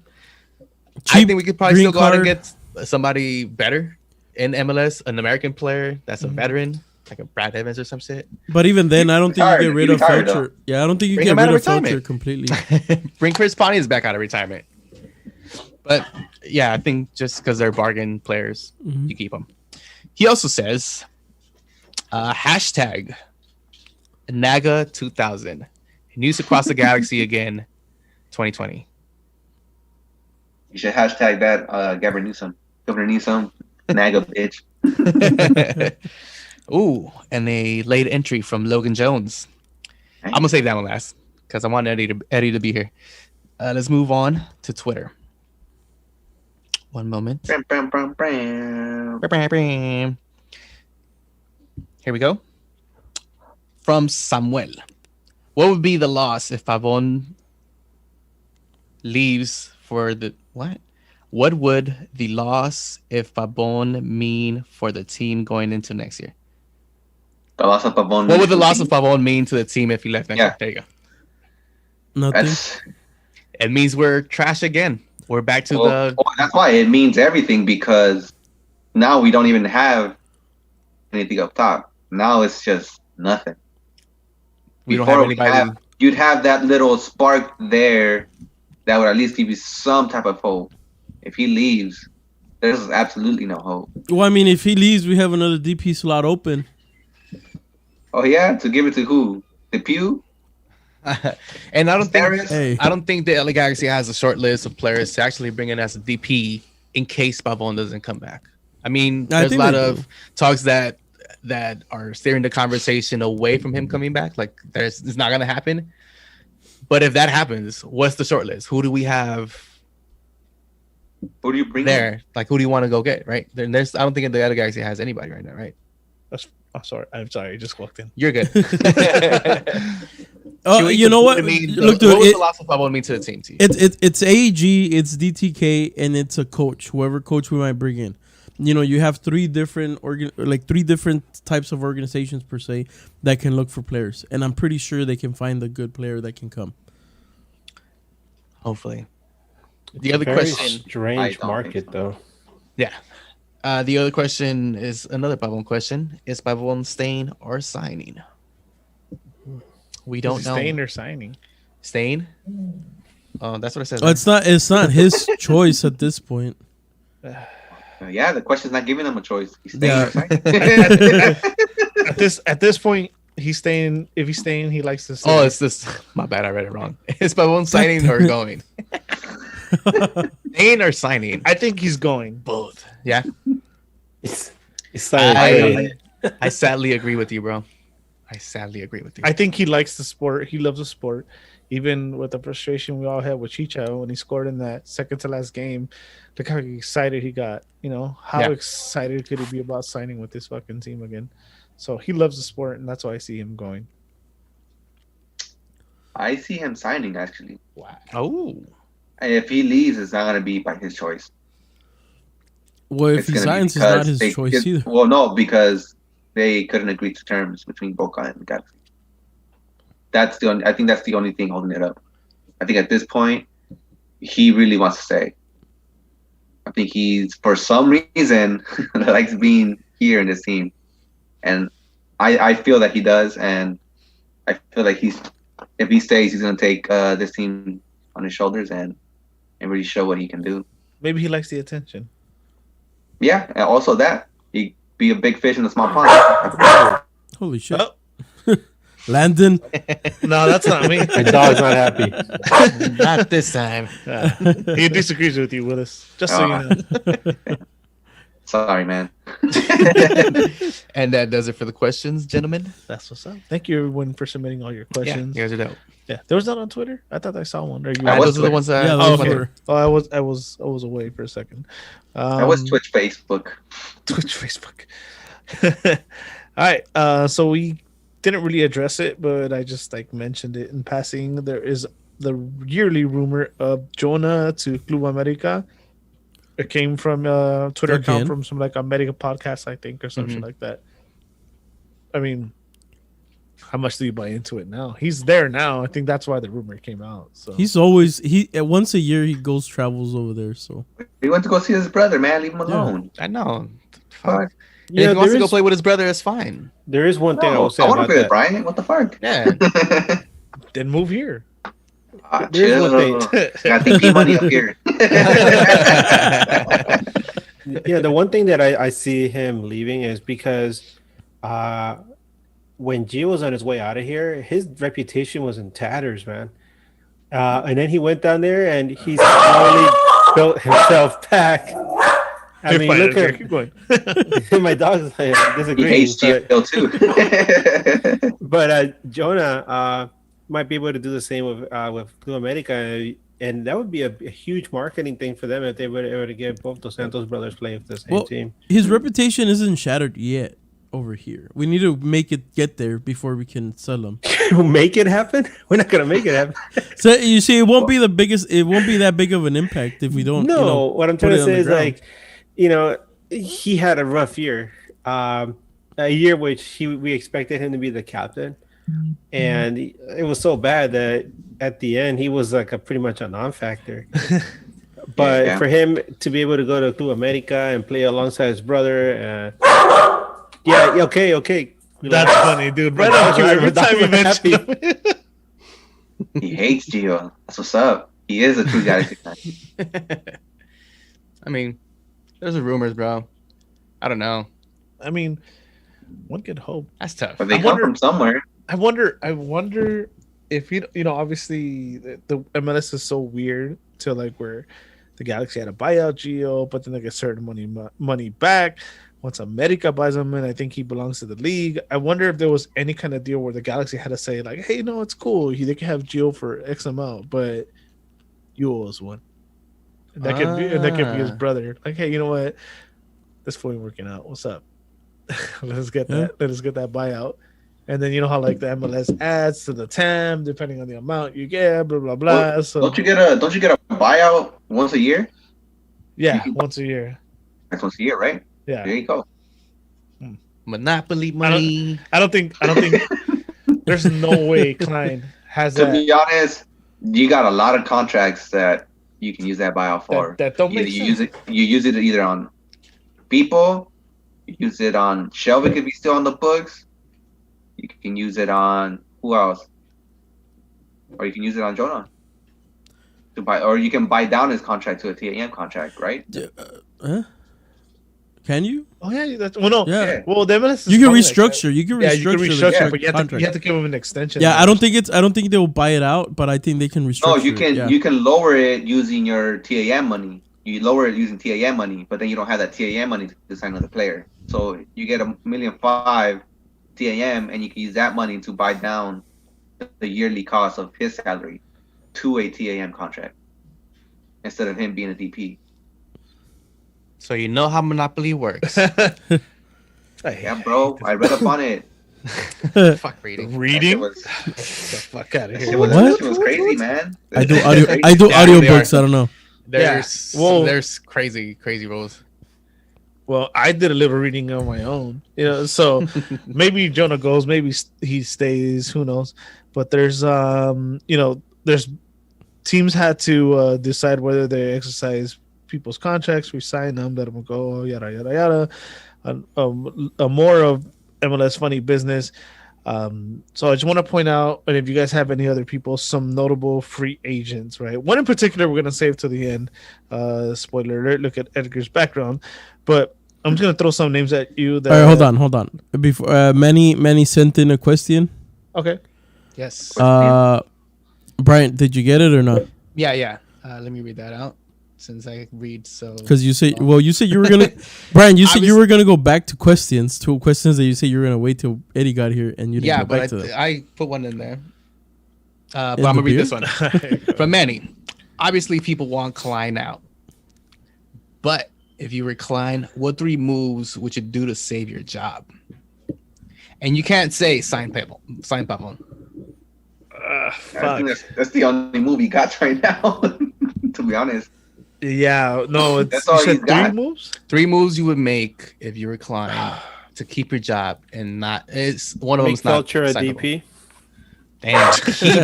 I Cheap think we could probably green still go out and card. get somebody better in MLS, an American player that's Mm-hmm. a veteran, like a Brad Evans or some shit. But even then, I don't think you retired. get rid He of retired, Felcher. Yeah, I don't think you Bring get him out rid of of Felcher retirement. completely. Bring Chris Pontius back out of retirement. But yeah, I think just because they're bargain players, Mhm. you keep them. He also says, hashtag NAGA 2000. News across the galaxy again, 2020. You should hashtag that Governor Newsom, NAGA bitch. Ooh, and a late entry from Logan Jones. I'm gonna save that one last because I want Eddie to be here. Let's move on to Twitter. One moment. Bram, bram, bram, bram. Here we go. From Samuel. What would be the loss if Pavon leaves for the what? What would the loss if Pavon mean for the team going into next year? The loss of Pavon. What would the loss of Pavon mean to the team if he left next Yeah. year? There you go. Nothing. That's, It means we're trash again. We're back to the that's why it means everything, because now we don't even have anything up top. Now it's just nothing. we don't have Before anybody. you'd have that little spark there that would at least give you some type of hope. If he leaves, there's absolutely no hope. Well, I mean, if he leaves, we have another DP slot open. Oh yeah, to give it to who? The Pew? And I don't think Darius? Hey, I don't think the LA Galaxy has a short list of players to actually bring in as a DP in case Pavon doesn't come back. I mean, I there's a think lot they of do. talks that are steering the conversation away from him coming back. Like, it's not gonna happen. But if that happens, what's the short list? Who do we have Who do you bring in? there? Like, who do you want to go get? Right? There's I don't think the LA Galaxy has anybody right now. Right? I'm sorry. I just walked in. You're good. oh, Should we- you know what? I mean, Look, what dude, would the loss of Pavon mean to the team? To you? it's AEG, it's DTK, and it's a coach, whoever coach we might bring in. You have three different types of organizations per se that can look for players, and I'm pretty sure they can find a good player that can come. Hopefully. The other Very question. I strange don't market, think so. though. Yeah. The other question is another Pavon question. Is Pavon staying or signing? We don't know. Staying or signing? Staying? Oh, that's what I said. Oh, it's not his choice at this point. Yeah, the question's not giving him a choice. He's staying Yeah. or signing. At this point, he's staying. If he's staying, he likes to stay. Oh, it's this. My bad. I read it wrong. It's Pavon signing or going. Staying or signing. I think he's going both. Yeah. It's like I sadly agree with you, bro. I sadly agree with you. I think he likes the sport. He loves the sport. Even with the frustration we all had with Chicha when he scored in that second to last game, look how excited he got. You know, how excited could he be about signing with this fucking team again? So he loves the sport, and that's why I see him going. I see him signing, actually. Wow. Oh. And if he leaves, it's not going to be by his choice. Well, if It's he gonna be signs, it's not because his they choice either. Well, no, because they couldn't agree to terms between Boca and Galaxy. I think that's the only thing holding it up. I think at this point, he really wants to stay. I think he's, for some reason, likes being here in this team. And I feel that he does. And I feel like if he stays, he's going to take this team on his shoulders and really show what he can do. Maybe he likes the attention. Yeah, and also that. He'd be a big fish in a small pond. Holy shit. Oh. Landon. No, that's not me. my dog's not happy. Not this time. He disagrees with you, Willis. Just so you know. Sorry, man. And that does it for the questions, gentlemen. That's what's up. Thank you, everyone, for submitting all your Yeah, questions. you guys are dope. Yeah, there was that on Twitter. I thought I saw one. Or you I were- was Those are the ones that. Yeah, Oh, those okay. were- Oh, I was away for a second. That was Twitch, Facebook. Twitch, Facebook. All right. So we didn't really address it, but I just mentioned it in passing. There is the yearly rumor of Jonah to Club America. It came from a Twitter account Again? from some America podcast, I think, or something like that. I mean, how much do you buy into it now? He's there now. I think that's why the rumor came out. So He's always once a year he goes travels over there. So He went to go see his brother, man. Leave him alone. I know. Fuck. If he wants to go play with his brother, it's fine. There is one thing I No, will say I want to about play with that. Brian. What the fuck? Yeah. then move here. There's one Chill. I think P money up here. Yeah, the one thing that I see him leaving is because when Gio was on his way out of here, his reputation was in tatters, man. And then he went down there and he slowly built himself back. I mean, look at keep going. my dog's He disagreeing. hates Gio too. But Jonah might be able to do the same with Club America, and that would be a huge marketing thing for them if they were able to get both the Santos brothers playing for the same team. his reputation isn't shattered yet over here. We need to make it get there before we can sell him. Make it happen? We're not gonna make it happen. So you see, it won't be the biggest. It won't be that big of an impact if we don't. No, what I'm put trying it to on say the is ground. he had a rough year. A year which we expected him to be the captain. And it was so bad that at the end he was pretty much a non-factor. But Yeah. for him to be able to go to Club America and play alongside his brother, okay. That's funny, dude. Right on cue. Every time you mention him. He hates Gio. That's what's up. He is a true Galaxy fan. I mean, there's rumors, bro. I don't know. I mean, one could hope. That's tough. But they I come wonder- from somewhere. I wonder if obviously the MLS is so weird to where the Galaxy had to buy out Gio, but then they get certain money back. Once America buys him in, I think he belongs to the league. I wonder if there was any kind of deal where the Galaxy had to say hey, no, it's cool. They can have Gio for X amount, but you owe us one. And that could be his brother. Hey, you know what? This fool ain't working out. What's up? Let's get that. Let us get that buyout. And then how the MLS adds to the TAM depending on the amount you get, blah blah blah. Well, So don't you get a buyout once a year? yeah, once a year. That's once a year, right? Yeah, There you go. Monopoly money. I don't think there's no way Klein has To that. be honest, you got a lot of contracts that you can use that buyout for. That don't make you sense. use it either on people, you use it on Shelvick if he's still on the books. You can use it on who else? Or you can use it on Jonah. to buy, or you can buy down his contract to a TAM contract, right? Can you? Oh yeah, that's well no. Yeah. Well, the MLS is You can funny like that. restructure. You can Yeah, you can restructure restructure, the but you contract. have to give him an extension. Yeah, I don't think they will buy it out, but I think they can restructure. No, you can Yeah. you can lower it using your TAM money. You lower it using TAM money, but then you don't have that TAM money to sign another player. So you get $1.5 million TAM, and you can use that money to buy down the yearly cost of his salary to a TAM contract instead of him being a DP. So you know how Monopoly works. Yeah, bro, I read up on it. Fuck reading. Reading. That Get the fuck out of here. What? That shit was crazy, man. I do That audio. shit was crazy. I do Yeah, audiobooks. they are. I don't know. There's crazy rules. Well, I did a little reading on my own, so maybe Jonah goes, maybe he stays, who knows? But there's there's teams had to decide whether they exercise people's contracts, resign them, let them go, yada yada yada. A more of MLS funny business. So I just want to point out, and if you guys have any other people, some notable free agents, right? One in particular we're gonna save to the end. Spoiler alert! Look at Edgar's background, but I'm just gonna throw some names at you. That, All right, hold on. Before many sent in a question. Okay. Yes. Brian, did you get it or not? Yeah. Let me read that out since I read so. Because you said you were gonna, Brian. You said you were gonna go back to questions that you said you were gonna wait till Eddie got here and you didn't go back to them. I put one in there. But In I'm the gonna read beer? this one from Manny. Obviously, people want Klein out, but if you recline, what 3 moves would you do to save your job? And you can't say sign Pavon. I Fuck. think that's the only move he got right now. To be honest, Yeah. No, it's That's all you said he's got. 3 moves. 3 moves you would make if you recline to keep your job and not. It's one of Make them's not Felcher a signable. DP. Damn.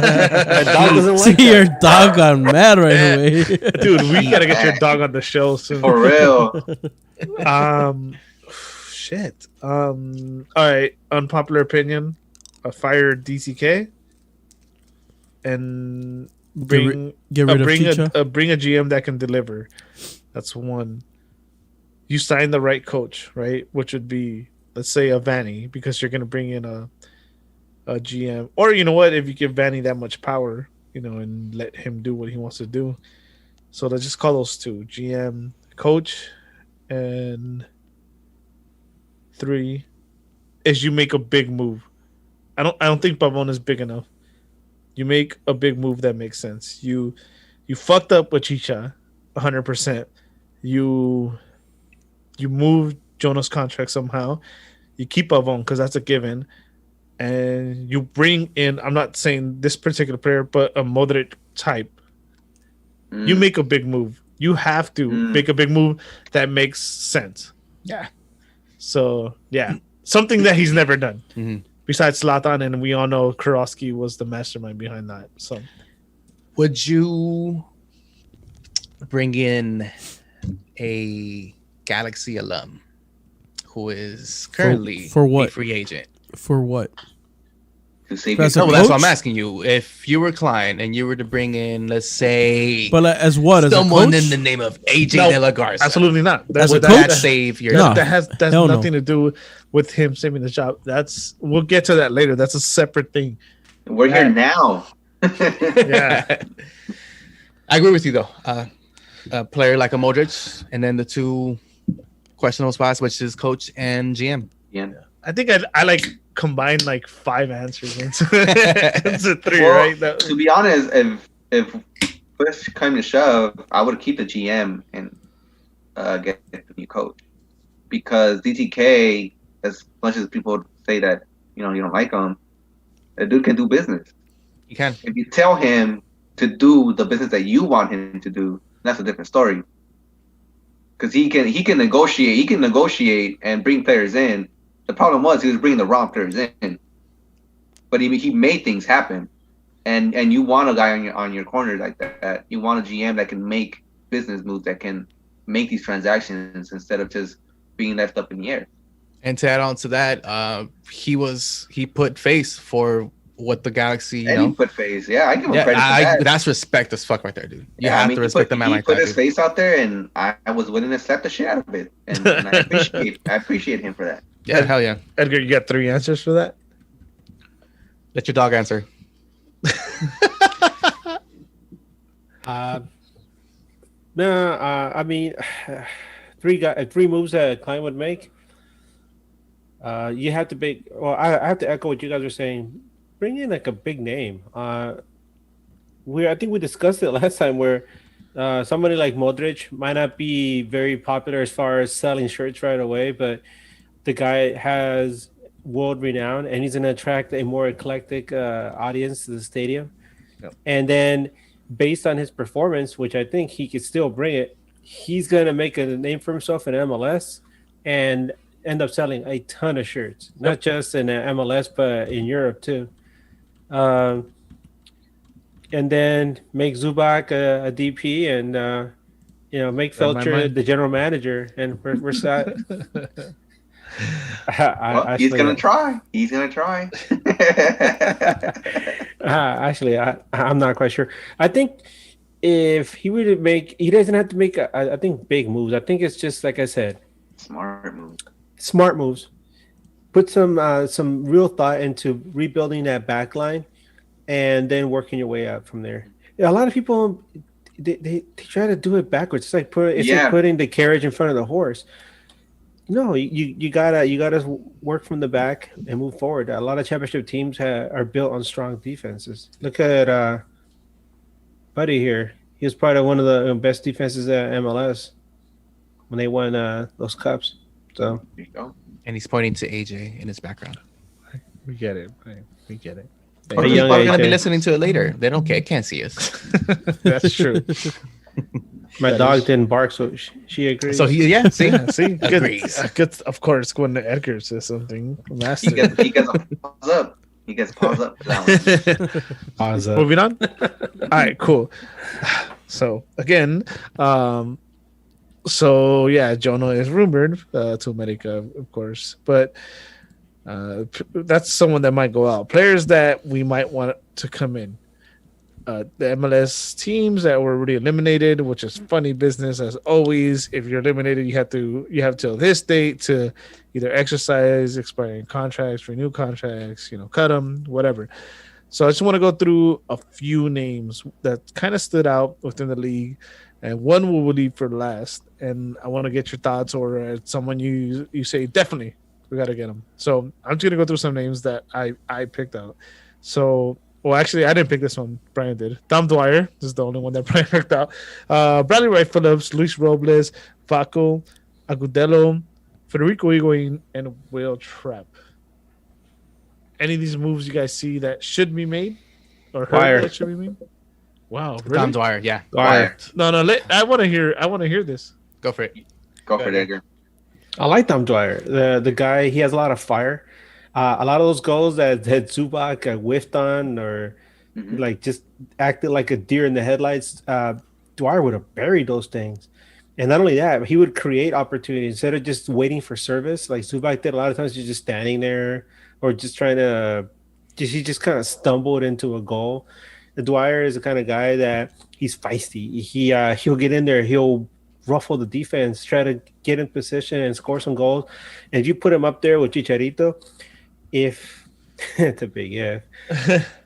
That dog doesn't like See, your that. dog got mad right away. Dude, we gotta get your dog on the show soon. for real. Shit. All right. Unpopular opinion. Fire DCK and bring Get rid of bring Chicha. bring a GM that can deliver. That's one. You sign the right coach, right? Which would be, let's say, a Vanny, because you're gonna bring in a GM, or you know what? If you give Vanny that much power, and let him do what he wants to do. So let's just call those 2: GM, coach, and 3 is you make a big move. I don't think Pavon is big enough. You make a big move that makes sense. You fucked up with Chicha 100%. You move Jonah's contract somehow. You keep Pavon because that's a given. And you bring in, I'm not saying this particular player, but a moderate type. You make a big move. You have to make a big move that makes sense. Yeah. So, yeah. Something that he's never done. Mm-hmm. Besides Zlatan, and we all know Kurowski was the mastermind behind that. So, Would you bring in a Galaxy alum who is currently For what? a free agent? For what? To save That's your a No, coach. that's what I'm coach? asking you. If you were Klein and you were to bring in, let's say, But as what? As a someone coach? in the name of AJ No, De La Garza, absolutely not. As a would coach? that save your No. job? That has Hell no. nothing to do with him saving the job. We'll get to that later. That's a separate thing. We're here now. Yeah. I agree with you though. A player like a Modric, and then the 2 questionable spots, which is coach and GM. Yeah. I think I like combine like 5 answers into 3, Well, right? To be honest, if push came to shove, I would keep the GM and get the new coach, because DTK, as much as people say that you don't like him, the dude can do business. You can. If you tell him to do the business that you want him to do, that's a different story. Because he can negotiate and bring players in. The problem was he was bringing the wrong players in, but he made things happen. And you want a guy on your corner like that. You want a GM that can make business moves, that can make these transactions instead of just being left up in the air. And to add on to that, he put face for what the Galaxy, And he put face. Yeah, I give him credit for that. that's respect as fuck right there, dude. You Yeah, I have mean, to respect the man he like put that, his dude. face out there, and I was willing to slap the shit out of it, and I appreciate him for that. Yeah, hell yeah. Edgar, you got 3 answers for that? Let your dog answer. No, I mean, three moves that Klein would make. You have to make. Well, I have to echo what you guys are saying. Bring in like a big name. I think we discussed it last time where somebody like Modric might not be very popular as far as selling shirts right away, but the guy has world renown and he's going to attract a more eclectic audience to the stadium. Yep. And then based on his performance, which I think he could still bring it, he's going to make a name for himself in MLS and end up selling a ton of shirts, not just in MLS, but in Europe too. And then make Zubac a DP and, make Felcher the general manager. And we're set. He's gonna try. He's gonna try. Actually, I'm not quite sure. I think if he were to make, he doesn't have to make, I think, big moves. I think it's just like I said, smart moves. Put some real thought into rebuilding that back line, and then working your way up from there. A lot of people they try to do it backwards. It's like putting the carriage in front of the horse. No, you gotta work from the back and move forward. A lot of championship teams are built on strong defenses. Look at Buddy here. He was part of one of the best defenses at MLS when they won those cups. So there you go. And he's pointing to AJ in his background. We get it. We get it. We're gonna be listening to it later. They don't care. Can't see us. That's true. My dog didn't bark, so she agrees. So see, agrees. Good, of course, when Edgar says something, master. He gets a pause up. He gets pause up. Pause up. Moving on. All right, cool. So again, Jono is rumored to America, of course, but that's someone that might go out. Players that we might want to come in. The MLS teams that were already eliminated, which is funny business as always. If you're eliminated, you have till this date to either exercise expiring contracts, renew contracts, cut them, whatever. So I just want to go through a few names that kind of stood out within the league, and one we'll leave for last. And I want to get your thoughts, or someone you say definitely we got to get them. So I'm just gonna go through some names that I picked out. So. Well, actually, I didn't pick this one. Brian did. Tom Dwyer. This is the only one that Brian picked out. Bradley Wright Phillips, Luis Robles, Vaco, Agudelo, Federico Higuain, and Will Trapp. Any of these moves you guys see that should be made? Or heard that should be made? Wow. Really? Tom Dwyer, yeah. Dwyer. No. I want to hear this. Go for it. Go for it, Edgar. I like Tom Dwyer. The guy, he has a lot of fire. A lot of those goals that Zubac whiffed on or like just acted like a deer in the headlights, Dwyer would have buried those things. And not only that, he would create opportunities instead of just waiting for service. Like Zubac did a lot of times, he's just standing there or just trying to he just kind of stumbled into a goal. The Dwyer is the kind of guy that he's feisty. He'll get in there, he'll ruffle the defense, try to get in position and score some goals. And if you put him up there with Chicharito, if it's a big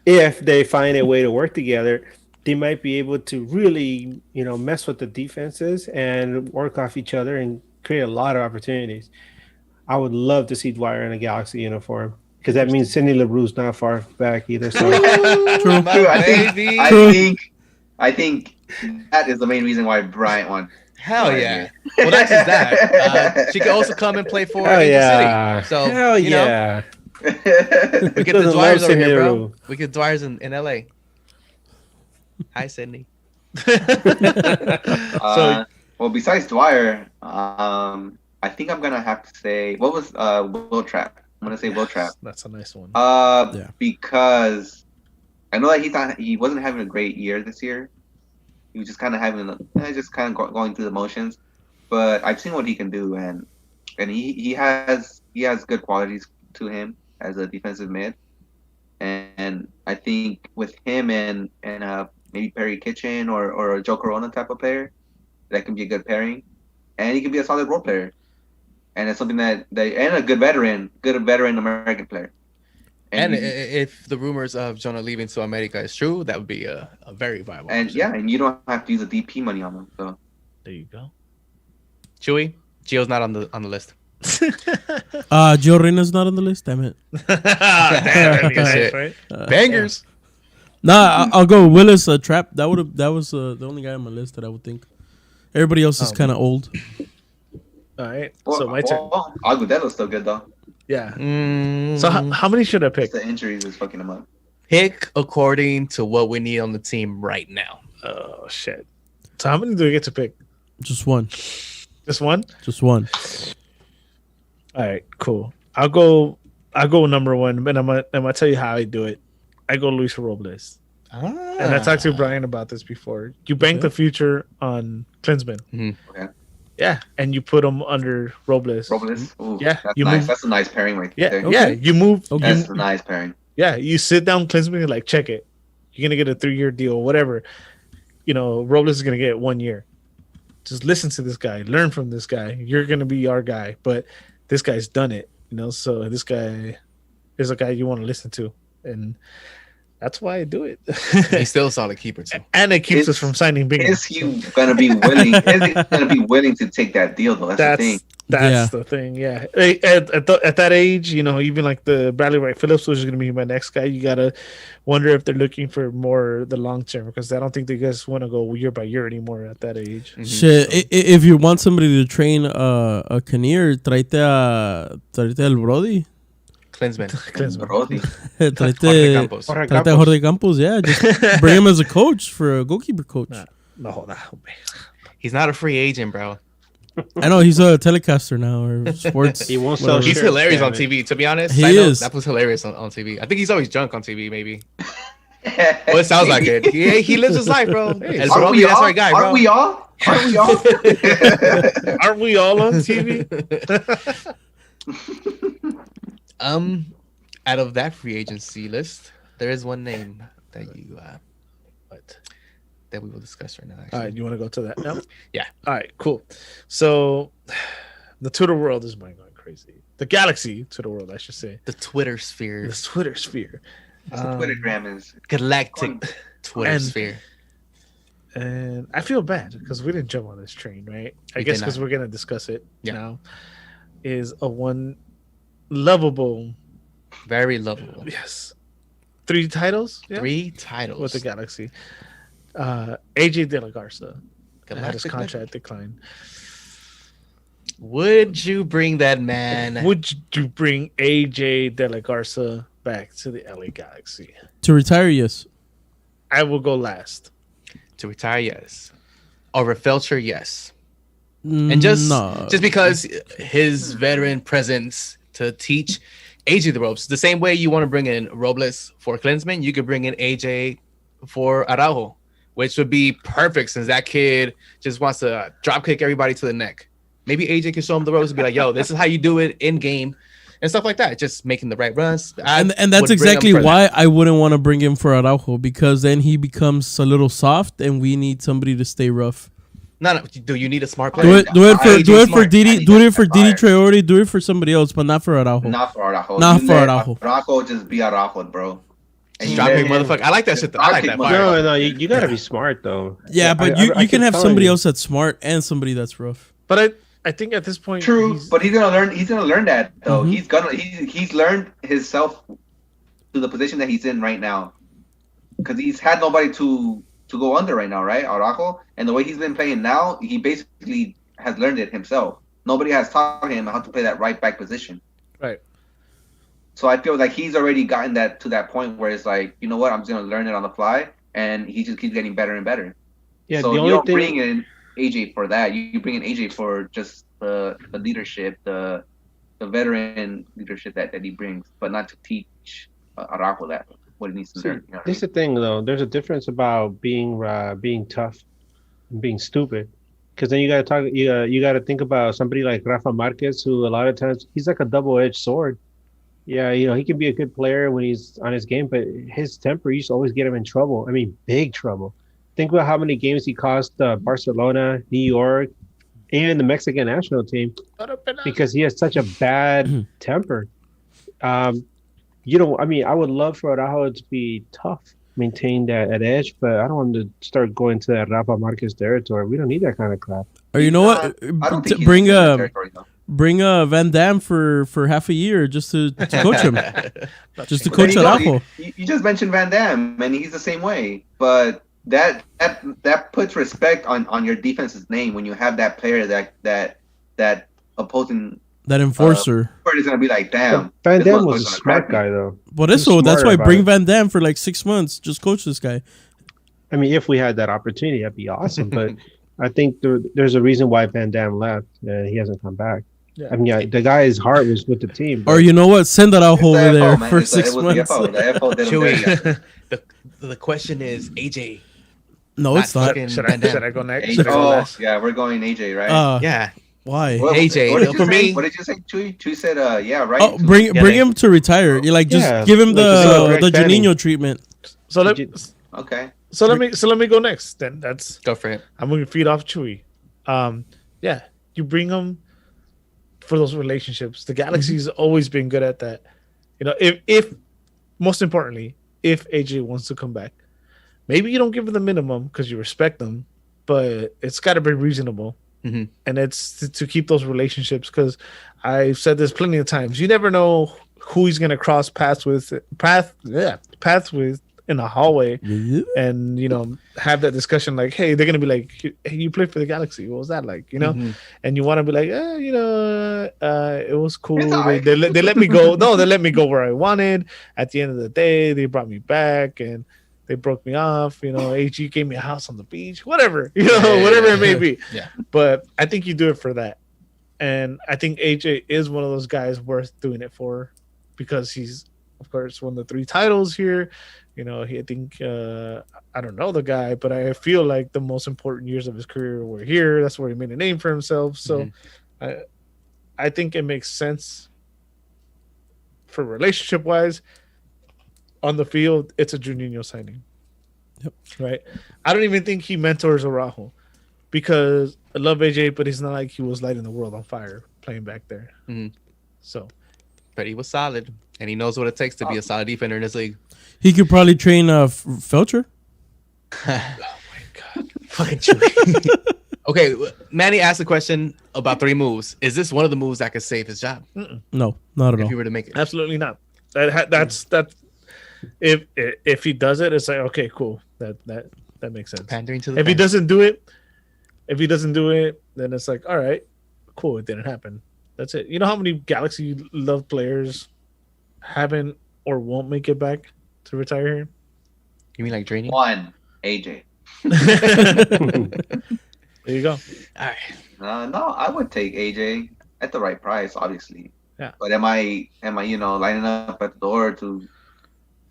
if they find a way to work together, they might be able to really, mess with the defenses and work off each other and create a lot of opportunities. I would love to see Dwyer in a Galaxy uniform because that means Sidney LeBroux's not far back either. So True. I think that is the main reason why Bryant won. Hell yeah. Well, that's just that. She could also come and play for City. So, hell yeah. We get the Dwyers over here, bro. We get Dwyers in LA. Hi, Sydney. Well, besides Dwyer, I think I'm gonna have to say what was Will Trapp. I'm gonna say Will Trapp. That's a nice one. Because I know that he wasn't having a great year this year. He was just kind of going through the motions. But I've seen what he can do, and he has good qualities to him as a defensive mid. and I think with him and maybe Perry Kitchen or a Joe Corona type of player, that can be a good pairing, and he can be a solid role player, and it's something that they and a good veteran American player, And you, if the rumors of Jonah leaving to America is true, that would be a very viable and option. yeah, and you don't have to use the DP money on them. So There you go. Chewy, Gio's not on the list. Gio Reyna's not on the list. Damn it. Damn, Good shit. right? Bangers. Nah, I'll go Willis. Trap. That was the only guy on my list that I would think. Everybody else is kind of old. All right. well, So my turn. Agudelo's still good though. Yeah. Mm, So how many should I pick? Just the injuries is fucking him up. pick according to what we need on the team right now. Oh shit. So how many do we get to pick? Just one. Just one? Just one. All right, cool. I'll go number one, and I'm gonna tell you how I do it. I go Luis Robles. And I talked to Brian about this before. You bank the future on Klinsman. Okay. Yeah, and you put him under Robles. Robles, ooh, Yeah, that's you nice. move- That's a nice pairing right Yeah, there. yeah. You move. Okay. That's a nice pairing. Yeah, you sit down Klinsman and like check it. You're gonna get a 3-year deal, whatever. Robles is gonna get 1 year. Just listen to this guy, learn from this guy. You're gonna be our guy, but this guy's done it. So this guy is a guy you want to listen to, and that's why I do it. He's still a solid keeper too. And it keeps Is- us from signing Bingham. Is he gonna be willing? Is he gonna be willing to take that deal though? That's the thing. That's the thing. Yeah. At that age, even like the Bradley Wright Phillips, which is going to be my next guy, you gotta wonder if they're looking for more the long term, because I don't think they guys want to go year by year anymore at that age. Shit, if you want somebody to train a Kinnear, tráete al Brody. Klinsman. Klinsman. Brody. Jorge Tráete Campos. a Jorge Campos, yeah. Just bring him as a coach, for a goalkeeper coach. No, hold on. He's not a free agent, bro. I know he's a telecaster now, or sports. He won't sell whatever. He's shirts, hilarious damn on it. TV. To be honest, He I know is. that was hilarious on TV. I think he's always drunk on TV, maybe. Well, it sounds like it. He lives his life, bro. El Aren't Brody, we that's all? our guy, bro. Aren't we all? Aren't we all? Aren't we all on TV? Out of that free agency list, there is one name that you that we will discuss right now. Actually. All right, you want to go to that now? Yeah. All right, cool. So the Twitter world is going crazy. The galaxy Twitter world, I should say. The Twitter sphere, The Twitter sphere. That's what Twittergram is. galactic Twitter And- sphere. And I feel bad because we didn't jump on this train, right? I We guess did not. because we're gonna discuss it Yeah. now. Is a one lovable, Very lovable. yes, 3 titles, yeah, 3 titles with the Galaxy. AJ De La Garza had his Galactic contract decline. Would you bring that man? Would you bring AJ De La Garza back to the LA Galaxy? To retire, yes. I will go last. To retire, yes. Over Felcher, yes. And just because his veteran presence to teach AJ the ropes, the same way you want to bring in Robles for Klinsman, you could bring in AJ for Araujo, which would be perfect since that kid just wants to drop kick everybody to the neck. Maybe AJ can show him the ropes and be like, yo, this is how you do it in game and stuff like that. Just making the right runs. and that's exactly why I wouldn't want to bring him for Araujo, because then he becomes a little soft and we need somebody to stay rough. No, do you need a smart Do player? it for smart. Didi, do it for Didi Traore, do it for somebody else, but not for Araujo. Not for Araujo. Not You for let Araujo. Araujo just be Araujo, bro. And you Drop let kick, him- motherfucker. I like that shit. Though. I like that Drop fire. kick, No, you gotta be smart though. Yeah, but you can have somebody else that's smart and somebody that's rough. But I think at this point, True, but he's gonna learn. He's gonna learn that though. Mhm. He's learned himself to the position that he's in right now, because he's had nobody to go under right now, right? Araujo, and the way he's been playing now, he basically has learned it himself. Nobody has taught him how to play that right back position. Right. So I feel like he's already gotten that to that point where it's like, you know what, I'm just gonna learn it on the fly, and he just keeps getting better and better. Yeah, So the you only don't thing. bring in AJ for that. You bring in AJ for just the leadership, the veteran leadership that he brings, but not to teach Araujo that what he needs to See, learn. You know what I this is the thing though. There's a difference about being tough and being stupid. Because then you gotta talk. You gotta think about somebody like Rafa Marquez, who a lot of times he's like a double-edged sword. Yeah, he can be a good player when he's on his game, but his temper used to always get him in trouble. I mean, big trouble. Think about how many games he cost Barcelona, New York, and the Mexican national team because he has such a bad temper. Um, I mean, I would love for Araujo to be tough, maintain that edge, but I don't want him to start going to that Rafa Marquez territory. We don't need that kind of crap. Or you know what? I don't think he's Bring in that territory, though. bring Van Dam for half a year just to coach him, just to But there coach you go. Araujo. You just mentioned Van Damme, and he's the same way. But that puts respect on your defense's name when you have that player that opposing That enforcer. player is gonna be like, damn. Van this Dam motherfucker's was a gonna smart crack me. guy, though. But He's that's smarter why about bring it. Van Dam for like 6 months. Just coach this guy. I mean, if we had that opportunity, that'd be awesome. But I think there's a reason why Van Dam left, and he hasn't come back. Yeah. I mean, yeah, the guy's heart was with the team. Or you know what? Send Araujo It's the over FO, there man. for It 6 was months. The FO. The FO did him Chewy. dirty. The question is AJ. No, it's not. fucking Should Van Dam. I go next? AJ, Should I go last? yeah, we're going AJ, right? Yeah. Why? AJ, What did you for say? me- What did you say? Chuy said, yeah, right. Oh, bring Yeah, bring they- him to retire. You like just Yeah, give him like the Greg Fanning. Juninho treatment. So let Okay. let me go next. Then that's Go for it. I'm gonna feed off Chewy. Yeah, you bring him for those relationships. The Galaxy's always been good at that. You know, if most importantly, if AJ wants to come back, maybe you don't give him the minimum because you respect them, but it's got to be reasonable. Mhm. And it's to keep those relationships, because I've said this plenty of times. You never know who he's gonna cross paths with in the hallway, and have that discussion like, hey, they're gonna be like, hey, you played for the Galaxy, what was that like, Mhm. and you want to be like, it was cool. It's all right. They let me go. No, they let me go where I wanted. At the end of the day, they brought me back and they broke me off. AG gave me a house on the beach, whatever, whatever it may be. Yeah. But I think you do it for that. And I think AJ is one of those guys worth doing it for, because he's, of course, won the 3 titles here. I think, I don't know the guy, but I feel like the most important years of his career were here. That's where he made a name for himself. So I think it makes sense for relationship wise. On the field, it's a Juninho signing. Yep. Right. I don't even think he mentors Araujo, because I love AJ, but it's not like he was lighting the world on fire playing back there. Mhm. So But he was solid, and he knows what it takes to be a solid defender in this league. He could probably train Felcher. fucking Chewy. Okay, Manny asked a question about 3 moves. Is this one of the moves that could save his job No, not at if all. he were to make it? Absolutely not. That's if he does it, it's like, okay, cool. That makes sense. Pandering to the If he fans. doesn't do it, then it's like, all right, cool, it didn't happen. That's it. You know how many Galaxy love players haven't or won't make it back to retire here? You mean like draining? One, AJ. There you go. All right. No, I would take AJ at the right price, obviously. Yeah. But am I lining up at the door to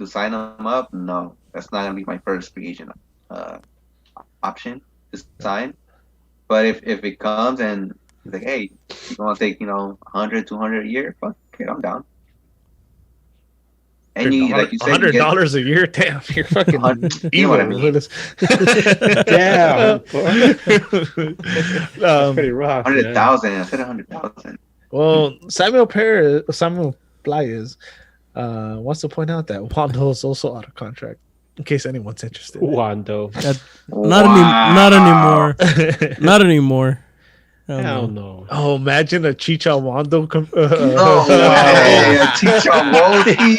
sign him up? No, that's not gonna be my first free agent option to sign. But if it comes and it's like, hey, you want to take 100, 200 a year? Fuck it, I'm down. And you, like you said, you get- $100 a year. Damn, you're fucking You know what I evil. mean. Damn. Um, Pretty rough. 100,000. I said 100,000. well, Samuel Playas wants to point out that Wando is also out of contract, in case anyone's interested. Wando. Not anymore. Not anymore. Hell no. Oh, imagine a Chicha Wando. No way. Chicha Wolski.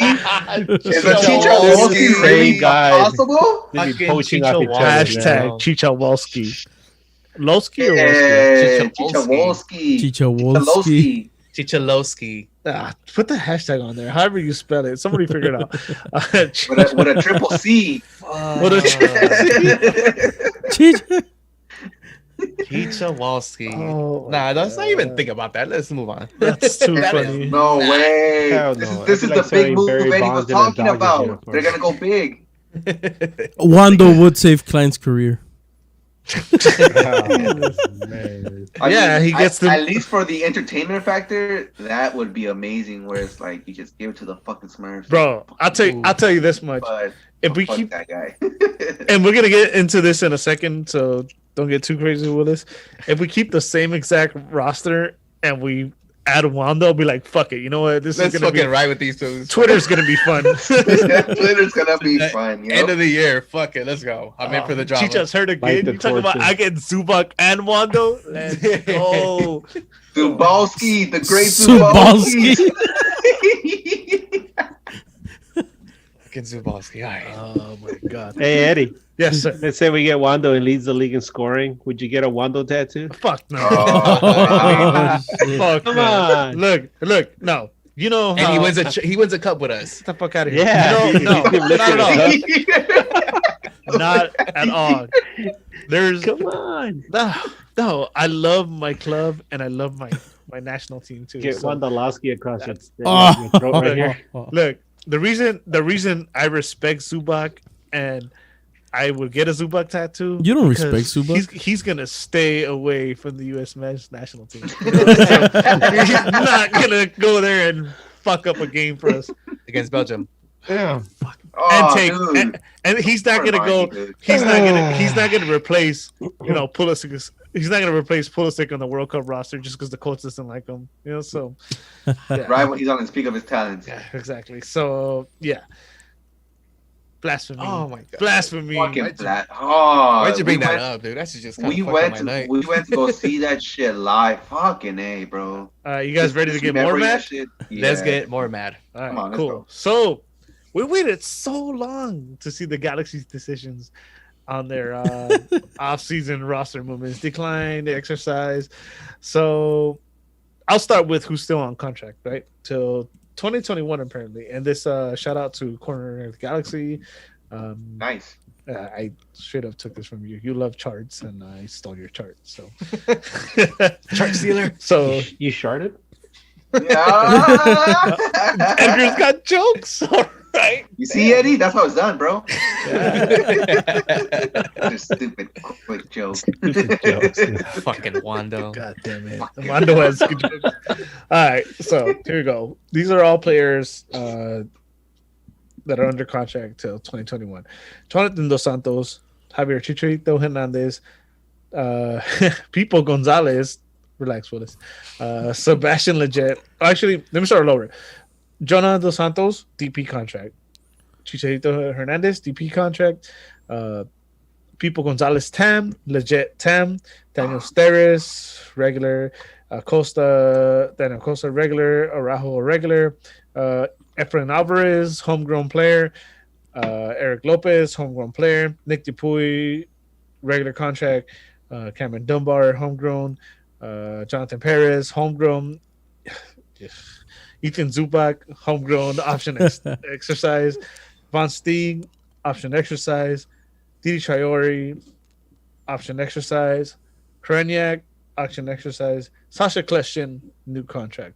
Is a Chicha Wolski Same really guy. possible? They be Fucking poaching Chicha off each other. Hashtag man. Chicha Wolski. Lowski or Wolski? Yeah, Chicha Chicha Wolski. Chicha Wolski. Chichalowski. Put the hashtag on there. However you spell it. Somebody figure it out. With a triple C. What a Chicha. Chichalowski. Oh, Nah, let's not God. even think about that. Let's move on. That's too That is- funny. No way. Hell This no. is That'd be the like big selling move Barry Eddie was Bonds in a talking Dodgers about. uniform. They're gonna go big. Wando would save Klein's career. Man. He gets the. At least for the entertainment factor, that would be amazing. Where it's like you just give it to the fucking Smurfs, Bro, I'll tell you this much. But If we fuck keep, that guy, and we're gonna get into this in a second, so don't get too crazy with this. If we keep the same exact roster and we add Wando, I'll be like, fuck it. You know what? This Let's is gonna fucking be ride with these two. Twitter's gonna be fun. Twitter's gonna be fun. You know? End of the year. Fuck it. Let's go. I'm in for the drama. She just heard Light again. the You talking about torches. I get Zubak and Wando? Let's go. Zubalski, the great Zubalski. Zubalski. Fucking Zubalski. All right. Oh my god. Hey, Eddie. Yes, sir. Let's say we get Wando and leads the league in scoring. Would you get a Wando tattoo? Fuck no. Oh, shit. Fuck Come no. on. Look, no. You know how And he wins a cup with us. get the fuck out of here. Yeah. You know, no, Keep lifting not at it all. Not at all. There's Come on. no. I love my club and I love my national team too. Get so- Wandolowski across your, Oh. your throat right here. Look, the reason I respect Zubak and I would get a Zubak tattoo. You don't because respect Zubak? He's gonna stay away from the U.S. men's national team. You know? So, he's not gonna go there and fuck up a game for us. Against Belgium. Yeah. And he's not gonna go. He's not gonna replace. Pulisic. He's not gonna replace Pulisic on the World Cup roster just because the coach doesn't like him. So yeah. Right when he's on the peak of his talents. Yeah, exactly. So yeah. Blasphemy. Oh my god. Blasphemy. Fucking flat. Oh, Why'd you bring we that went- up, dude? That's just kind We of went my to night. we went to go see that shit live. Fucking A, bro. You guys ready to get more Remembering that mad? shit? Let's Yeah. get more mad. All right, Come on, let's cool. go. So we waited so long to see the Galaxy's decisions on their off-season roster movements, decline, the exercise. So I'll start with who's still on contract, right? Till 2021 apparently. And this shout out to Corner of the Galaxy. Nice. I straight up took this from you. You love charts, and I stole your chart. So Chart stealer. So You sharded? Yeah. Edgar's got jokes. All right. You see, Eddie? That's how it's done, bro. Yeah. Just stupid quick joke. Fucking Wando. God damn it. Mondo has good jokes. All right. So here we go. These are all players that are under contract till 2021. Jonathan Dos Santos, Javier Chicharito Hernandez, Pipo Gonzalez. Relax, Willis. Sebastian Leggett. Actually, let me start lower. Jonathan Dos Santos, DP contract. Chicharito Hernandez, DP contract. Pipo Gonzalez, TAM. Leggett, TAM. Daniel Steres, regular. Daniel Costa, regular. Araujo, regular. Efrain Alvarez, homegrown player. Eric Lopez, homegrown player. Nick Dupuy, regular contract. Cameron Dunbar, homegrown. Jonathan Perez, homegrown. Ethan Zubac, homegrown, option exercise. Von Steeg, option exercise. Didi Traore, option exercise. Korenyak, option exercise. Sasha Kleshin, new contract.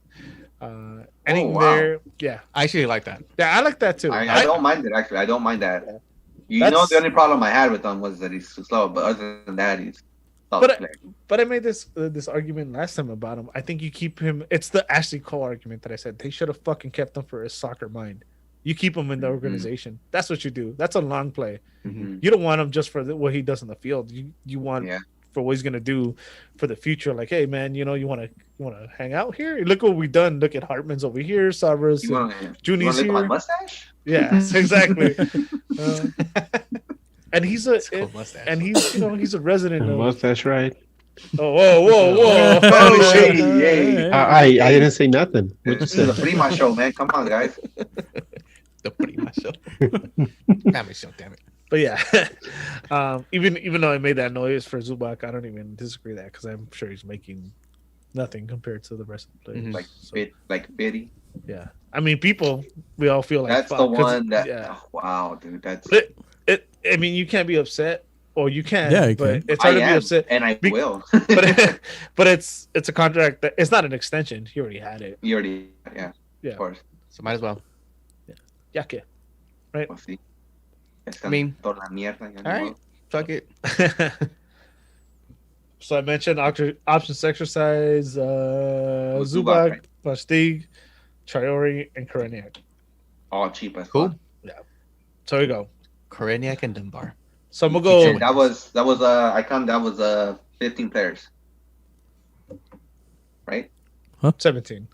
Anything wow. there? Yeah. I actually like that. Yeah, I like that too. I don't mind it, actually. I don't mind that. You That's- know, the only problem I had with him was that he's too slow, but other than that, he's solid But player. But I made this argument last time about him. I think you keep him. It's the Ashley Cole argument that I said they should have fucking kept him for his soccer mind. You keep him in the organization. That's what you do. That's a long play. Mhm. You don't want him just for what he does on the field. You want Yeah. for what he's gonna do for the future. Like, hey man, you want to hang out here? Look what we've done. Look at Hartman's over here. Sabras, You want Junior's to lick my here. mustache? Yes, exactly. And he's a It's a cool mustache. and he's a resident of. Mustache, right? Oh, whoa! Oh, shady, hey. I didn't say nothing. What you This is a said? Prima show, man. Come on, guys. The pretty much show. Damn it, show, damn it. But yeah, even though I made that noise for Zubac, I don't even disagree with that because I'm sure he's making nothing compared to the rest of the players. Mhm. Like Biddy. Yeah, I mean, we all feel like That's fuck, the 'cause one that. yeah. Oh, wow, dude. That's. But I mean, you can't be upset, or you can. Yeah, you but can. it's I hard to be am, upset. and I Be- will. But it's a contract that it's not an extension. He already had it. You already, yeah, Yeah. of course. So might as well. Yake. We'll see. I mean, Toda la mierda, ya all ni right. Fuck it. So I mentioned options exercise, Zubac, Zubak, right? Pastig, Traore, and Koreniak. All cheap as Cool. fuck. So we go. Koreniak and Dunbar. So I'm gonna And go that was I count that was 15 players, right? 17.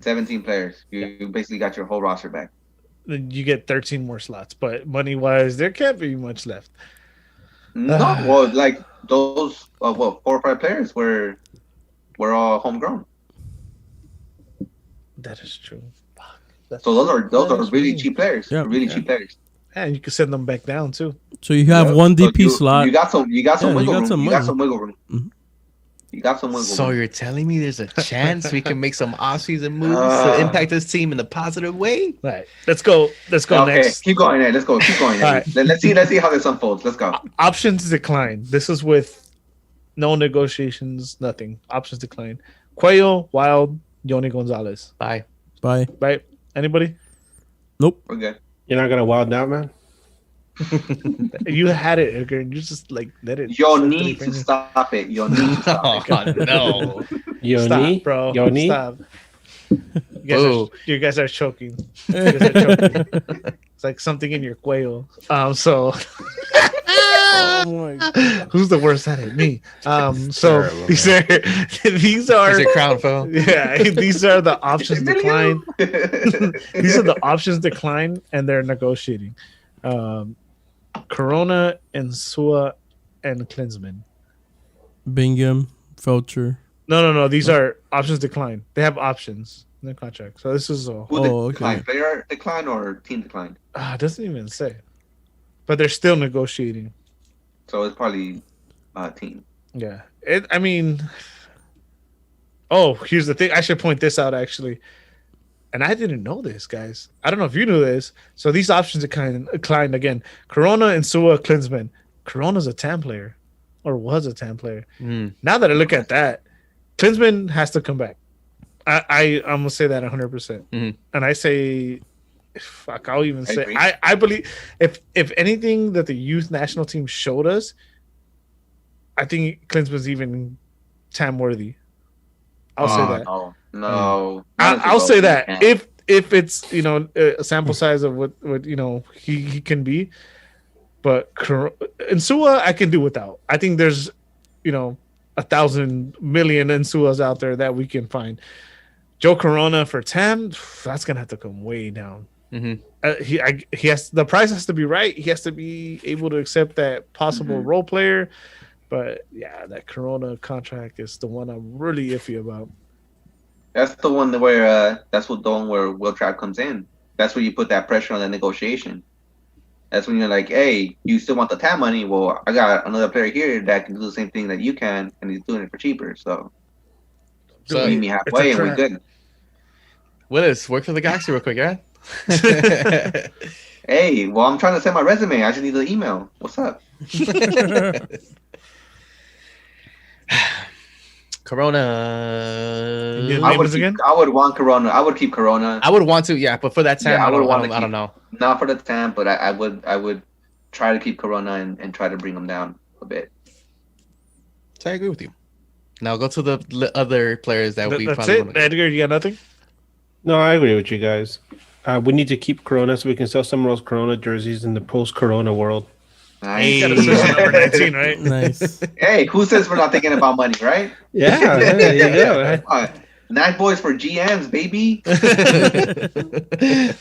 17 players. You basically got your whole roster back. Then you get 13 more slots, but money wise, there can't be much left. No, well, like those, 4 or 5 players were all homegrown. That is true. So those are That's really true. cheap players. Yeah. Really cheap players. And you can send them back down too. So you have Yeah. one So DP slot. You got some Yeah, wiggle room. some You got money. some wiggle room. Mhm. You got some wiggle So room. you're telling me there's a chance we can make some off-season moves to impact this team in a positive way? All right, let's go. Let's go Okay, next. keep going. Let's go. Keep going. All right. Let's see how this unfolds. Let's go. Options decline. This is with no negotiations, nothing. Options decline. Cuello, Wild, Yoni Gonzalez. Bye. Bye. Right? Anybody? Nope. We're good. You're not gonna wild out, man. You had it, Edgar. You just like let it. You slip need through to your stop it. You need to stop Oh, it. no. Yoni, Stop, bro. Yoni. Stop. You guys are choking. You guys are choking. It's like something in your quail. So Oh my God. who's the worst at it? Me. So terrible, these Is are it crown foe? yeah, these are the options decline. These are the options decline, and they're negotiating. Corona and Sua and Klinsman. Bingham, Felcher. No. These are options decline. They have options in their contract. So this is a Who Oh, okay. declined? Player decline or team decline? it doesn't even say. But they're still negotiating. So it's probably team. Yeah. I mean, oh, here's the thing. I should point this out actually. And I didn't know this, guys. I don't know if you knew this. So these options declined again. Corona and Sua Klinsman. Corona's a TAM player, or was a TAM player. Mm. Now that I look at that, Klinsman has to come back. I'm gonna say that 100%. Mhm. And I say, fuck, I'll even I say agree. I believe if anything that the youth national team showed us, I think Klinsman's even TAM worthy. I'll say that. No. I'll say that Yeah. if it's a sample size of what he can be, but Insua I can do without. I think there's 1,000 million Insuas out there that we can find. Joe Corona for 10, that's gonna have to come way down. Mm-hmm. He has the price has to be right. He has to be able to accept that possible role player. But yeah, that Corona contract is the one I'm really iffy about. That's the one where the one where Will Trapp comes in. That's where you put that pressure on the negotiation. That's when you're like, hey, you still want the TAM money? Well, I got another player here that can do the same thing that you can, and he's doing it for cheaper. So So, meet me halfway, it's a and we're trap. good. Willis, work for the Galaxy real quick, yeah? Hey, well, I'm trying to send my resume. I just need the email. What's up? Corona. Yeah, I Name would us again? I would want Corona. I would keep Corona. I would want to, yeah, but for that time, Yeah, I wanna don't know. Not for the TAM, but I would try to keep Corona and try to bring him down a bit. So I agree with you. Now go to the other players that we That's probably it. want to. Edgar, you got nothing? No, I agree with you guys. We need to keep Corona so we can sell some of those Corona jerseys in the post-Corona world. Nice. Got a jersey number 19, right? Nice. Hey, who says we're not thinking about money, right? Yeah, there you go. NAG boys for GMs, baby.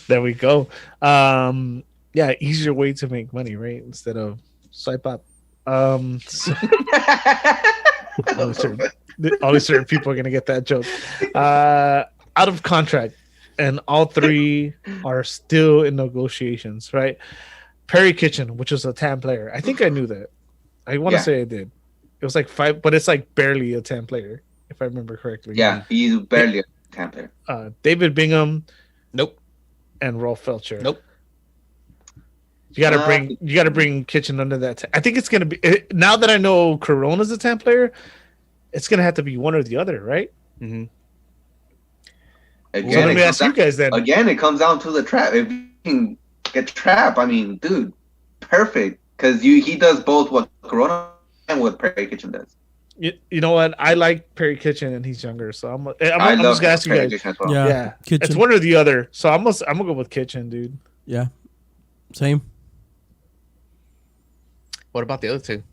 There we go. Yeah, easier way to make money, right? Instead of swipe up. So only certain people are gonna get that joke. Out of contract, and all three are still in negotiations, right? Perry Kitchen, which was a TAM player. I think I knew that. I want to Yeah. say I did. It was like 5, but it's like barely a TAM player, if I remember correctly. Yeah, he's barely a TAM player. David Bingham Nope. and Rolf Felcher. Nope. You gotta bring Kitchen under that. I think it's gonna be now that I know Corona's a TAM player. It's gonna have to be one or the other, right? Mm-hmm. Again, So let it me comes ask you down- guys then. Again, it comes down to the trap. If you can get Trap, I mean, dude, perfect. Because he does both what Corona and what Perry Kitchen does. You know what? I like Perry Kitchen, and he's younger, so I'm I just love gonna ask you Perry guys. Kitchen as well. Yeah. Yeah, Kitchen. it's one or the other. So I'm gonna go with Kitchen, dude. Yeah. Same. What about the other two?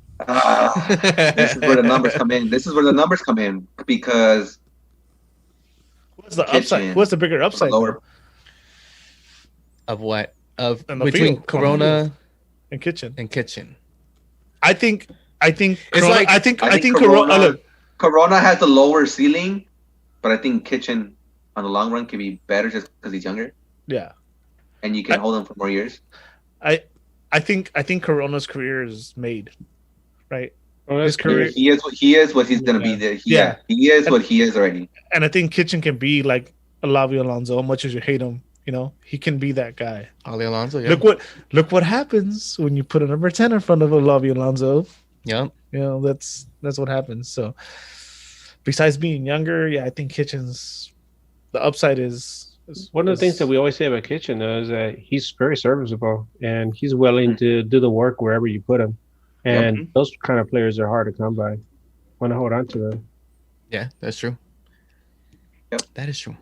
This is where the numbers come in. This is where the numbers come in because What's the Kitchen. upside? What's the bigger upside? lower Of what? Of In the between field. Corona in Kitchen? and Kitchen. I think It's Corona, like- I think Corona. Look, Corona has the lower ceiling, but I think Kitchen on the long run can be better just because he's younger yeah, and you can hold him for more years. I think Corona's career is made, right? Well, His that's career, He is what he's gonna be. There. Yeah. He is what he is already. and I think Kitchen can be like a Lavi Alonso, much as you hate him. You know, he can be that guy. Ali Alonso. Yeah. Look what happens when you put a number 10 in front of a Lavi Alonso. Yeah. You know, that's what happens. So, besides being younger, yeah, I think Kitchen's the upside is one of the things that we always say about Kitchen though, is that he's very serviceable and he's willing to do the work wherever you put him. And those kind of players are hard to come by. Want to hold on to them. Yeah, that's true. Yep. That is true.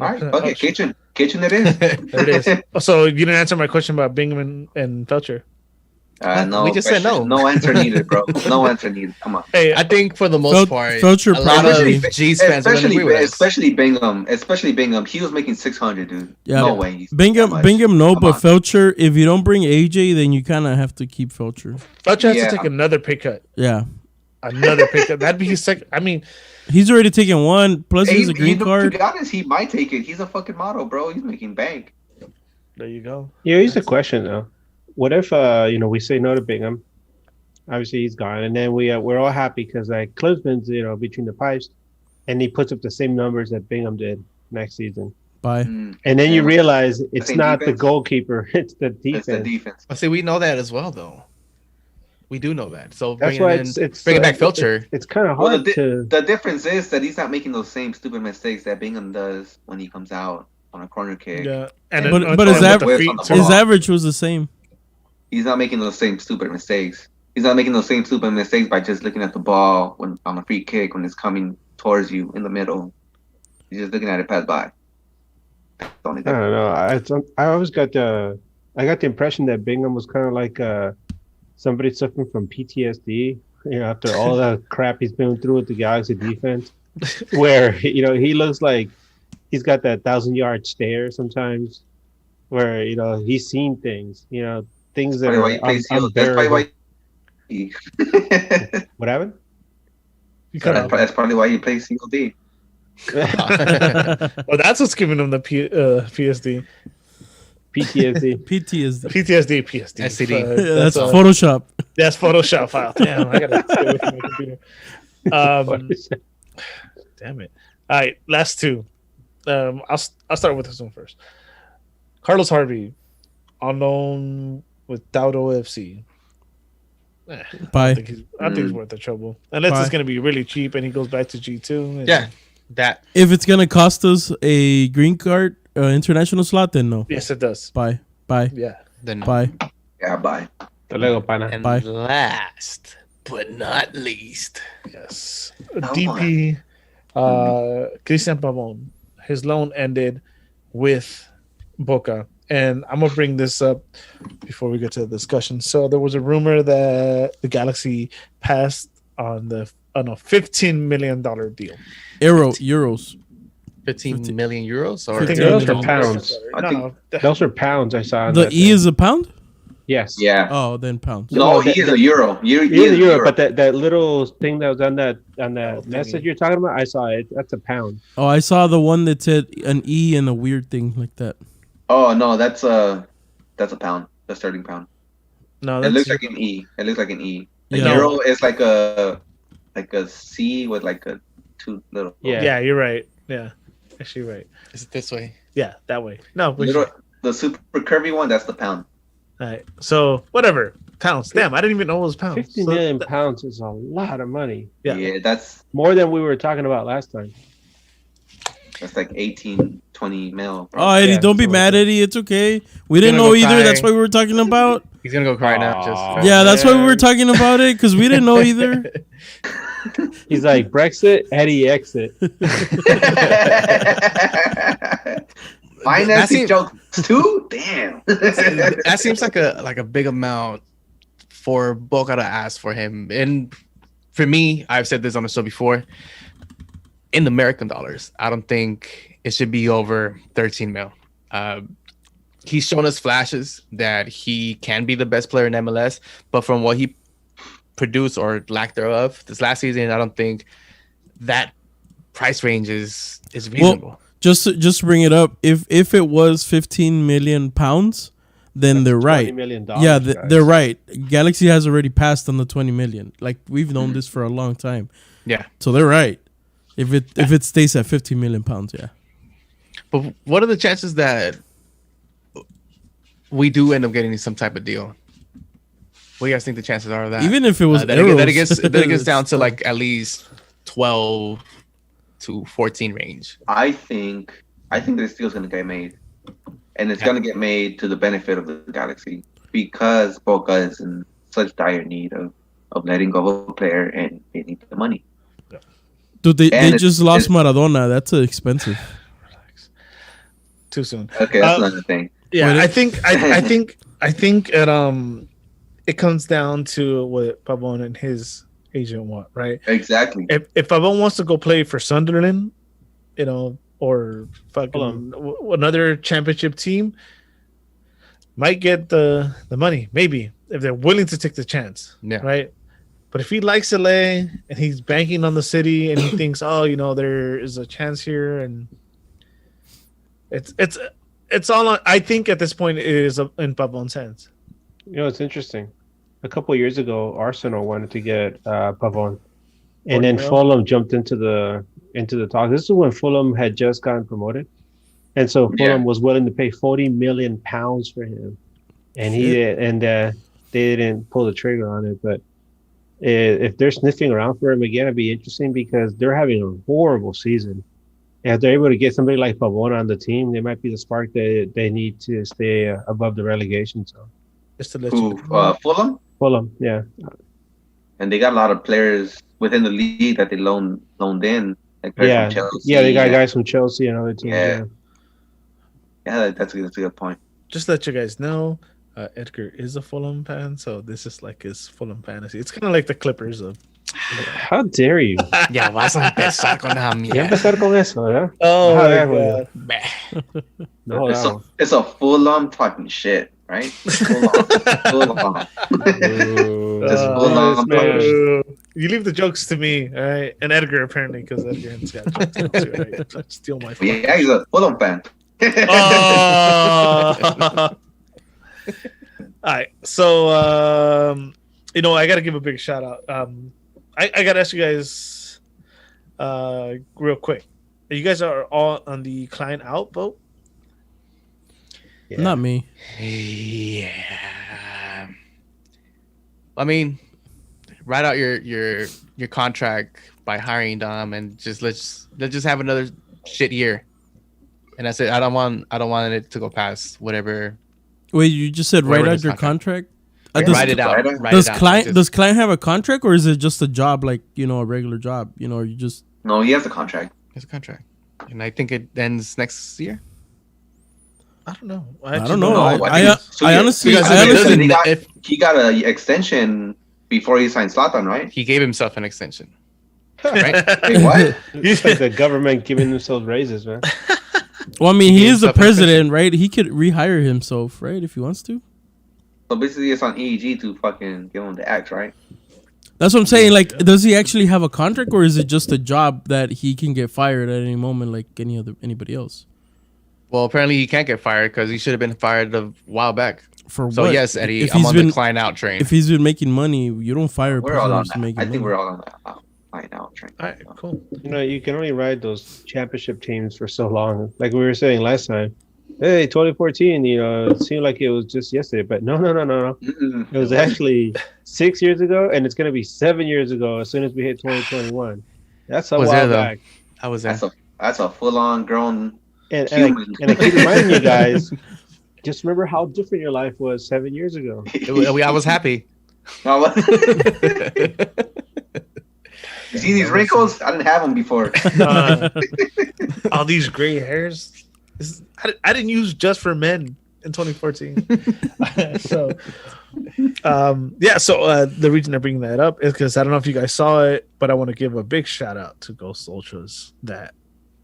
All right, okay, Kitchen it is. There it is. So you didn't answer my question about Bingham and Felcher. No, We just said no. No answer needed, bro. No answer needed. Come on. Hey, I think for the most part, Felcher a lot probably- of G's fans are going to agree with us. Especially Bingham. He was making 600, dude. Yeah. No way. he's that Bingham, much. no, Come but on. Felcher, if you don't bring AJ, then you kind of have to keep Felcher. Felcher has Yeah. to take another pay cut. Yeah. Another pay cut. That'd be his second. I mean, He's already taken one, plus Hey, he's a green to card. be honest, he might take it. He's a fucking model, bro. He's making bank. there you go. Yeah, here's the question though. What if we say no to Bingham? Obviously he's gone, and then we're all happy because like Klinsman's between the pipes, and he puts up the same numbers that Bingham did next season. Bye. Mm, And then you Yeah. realize it's same not the defense? goalkeeper, it's the It's defense. the defense. But see, we know that as well, though. We do know that. So That's bringing why in, it's bringing back it- Felcher. It's kind of Well, hard to. The difference is that he's not making those same stupid mistakes that Bingham does when he comes out on a corner kick. Yeah, But his with average- the ball. His average was the same. He's not making those same stupid mistakes. He's not making those same stupid mistakes by just looking at the ball when on a free kick when it's coming towards you in the middle. He's just looking at it pass by. That's the only I difference. don't know. I always got the impression that Bingham was kind of like somebody suffering from PTSD. After all the crap he's been through with the Galaxy defense, where he looks like he's got that 1,000-yard stare sometimes, where he's seen things, things that Probably why are he plays heel. That's probably why. What happened? You cut off. That's probably why he plays COD. Well, that's what's giving him the PSD. PTSD. PTSD. PTSD, PSD. STD. That's Photoshop. That's Photoshop file. Damn, I gotta stay away from my computer. Damn it. All right, last two. I'll start with this one first. Carlos Harvey, unknown with Daudo FC. I Bye. think he's worth the trouble. Unless Bye. it's going to be really cheap and he goes back to G2. And Yeah, that. If it's gonna cost us a green card international slot, then no. Yes, it does. Bye. Bye. Yeah. Then Bye. Yeah, bye. Hasta luego, pana. And Bye. last but not least, Yes. Oh, DP, Christian Pavon. His loan ended with Boca. And I'm going to bring this up before we get to the discussion. So there was a rumor that the Galaxy passed on a $15 million deal. Euros. 15 million euros or 15 Those million. are pounds. No, Those are pounds I saw. on The that E thing. is a pound? Yes. Yeah. Oh, then pounds. No, No, he is a euro. He He is is a Euro, euro. but that little thing that was on that thingy. message you're talking about, I saw it. That's a pound. Oh, I saw the one that said an E and a weird thing like that. Oh no, that's a pound. The sterling pound. No, It that's looks like an E. It looks like an E. The Yeah. euro is like a C with like a two little. Yeah. yeah, you're right. Yeah, actually, right. is it this way? Yeah, that way. No, but Little, the super curvy one. That's the pound. all right. So whatever pounds. Damn, I didn't even know it was pounds. 50 So million that- pounds is a lot of money. Yeah. That's More than we were talking about last time. like 18, 20 mil. bro. Oh, Eddie, Yeah, don't be something mad, like Eddie. It's okay. We didn't Gonna know go either. cry. That's why we were talking about. He's gonna go cry now. Aw. Just Yeah, that's why we were talking about it because we didn't know either. He's like Brexit, Eddie exit. Financing jokes too? Damn. That seems like a big amount for Boca to ask for him. And for me, I've said this on the show before. In American dollars, I don't think it should be over 13 mil. He's shown us flashes that he can be the best player in MLS, but from what he produced or lack thereof this last season, I don't think that price range is reasonable. Well, just to bring it up, if it was 15 million pounds, then they're right. $20 million, Yeah, guys. they're right. Galaxy has already passed on the 20 million. Like we've known this for a long time. Yeah. So they're right. If it stays at 15 million pounds, yeah. But what are the chances that we do end up getting some type of deal? What do you guys think the chances are of that? Even if it was that it gets down to like at least 12 to 14 range. I think this deal's gonna get made, and it's gonna get made to the benefit of the Galaxy because Boca is in such dire need of letting go of a player, and they need the money. Dude, they just lost Maradona. That's expensive. Too soon. Okay, that's another thing. Yeah, I think it comes down to what Pavon and his agent want, right? Exactly. If Pavon wants to go play for Sunderland, or fucking another championship team, might get the money, maybe, if they're willing to take the chance. Yeah. Right. But if he likes LA and he's banking on the city and he thinks, there is a chance here, and it's all on, I think at this point it is in Pavon's hands. It's interesting. A couple of years ago, Arsenal wanted to get Pavon, and then Fulham jumped into the talk. This is when Fulham had just gotten promoted, and so Fulham was willing to pay £40 million for him, and they didn't pull the trigger on it. But if they're sniffing around for him again, it'd be interesting because they're having a horrible season. And if they're able to get somebody like Pavon on the team, they might be the spark that they need to stay above the relegation zone. Just to let you Fulham? Fulham, yeah. And they got a lot of players within the league that they loaned in. Like players from Chelsea, they got guys from Chelsea and other teams. Yeah, that's a good point. Just to let you guys know, Edgar is a Fulham fan, so this is like his Fulham fantasy. It's kind of like the Clippers of. How dare you? Ya vas a empezar con la Ya empezar con eso, ¿verdad? Oh, my God. No, it's a Fulham talking shit, right? Fulham. Just Fulham. You leave the jokes to me, all right? And Edgar, apparently, because Edgar has got jokes too, right? Don't steal my phone. Yeah, he's a Fulham fan. Oh. All right, so I got to give a big shout out. I got to ask you guys real quick. You guys are all on the Klein out boat? Yeah. Not me. Yeah. I mean, write out your contract by hiring Dom and just let's just have another shit year. And that's it. I don't want it to go past whatever. Wait, you just said write out your contract? Write it out. Does Klein have a contract, or is it just a job, like a regular job? Or you just No, he has a contract. He has a contract, and I think it ends next year. I don't know. I don't know. I honestly, he got an extension before he signed Zlatan, right? He gave himself an extension. Right? Wait, what? It's like the government giving themselves raises, man. Well, I mean, he is the president, right? He could rehire himself, right, if he wants to. So basically, it's on EEG to fucking give him the axe, right? That's what I'm saying. Like, does he actually have a contract, or is it just a job that he can get fired at any moment, like anybody else? Well, apparently he can't get fired because he should have been fired a while back. So yes, Eddie, I'm on the Klein out train. If he's been making money, you don't fire. We're all on that. I think we're all on the Klein out train. All right, cool. You can only ride those championship teams for so long. Like we were saying last time. Hey, 2014, it seemed like it was just yesterday, but no. It was actually 6 years ago, and it's going to be 7 years ago as soon as we hit 2021. That's a while back. I was there. That's a full-on grown and I keep reminding you guys, just remember how different your life was 7 years ago. I was happy. You see these wrinkles? I didn't have them before. All these gray hairs. I didn't use Just for Men in 2014. So, the reason I'm bringing that up is because I don't know if you guys saw it, but I want to give a big shout out to Ghost Ultras that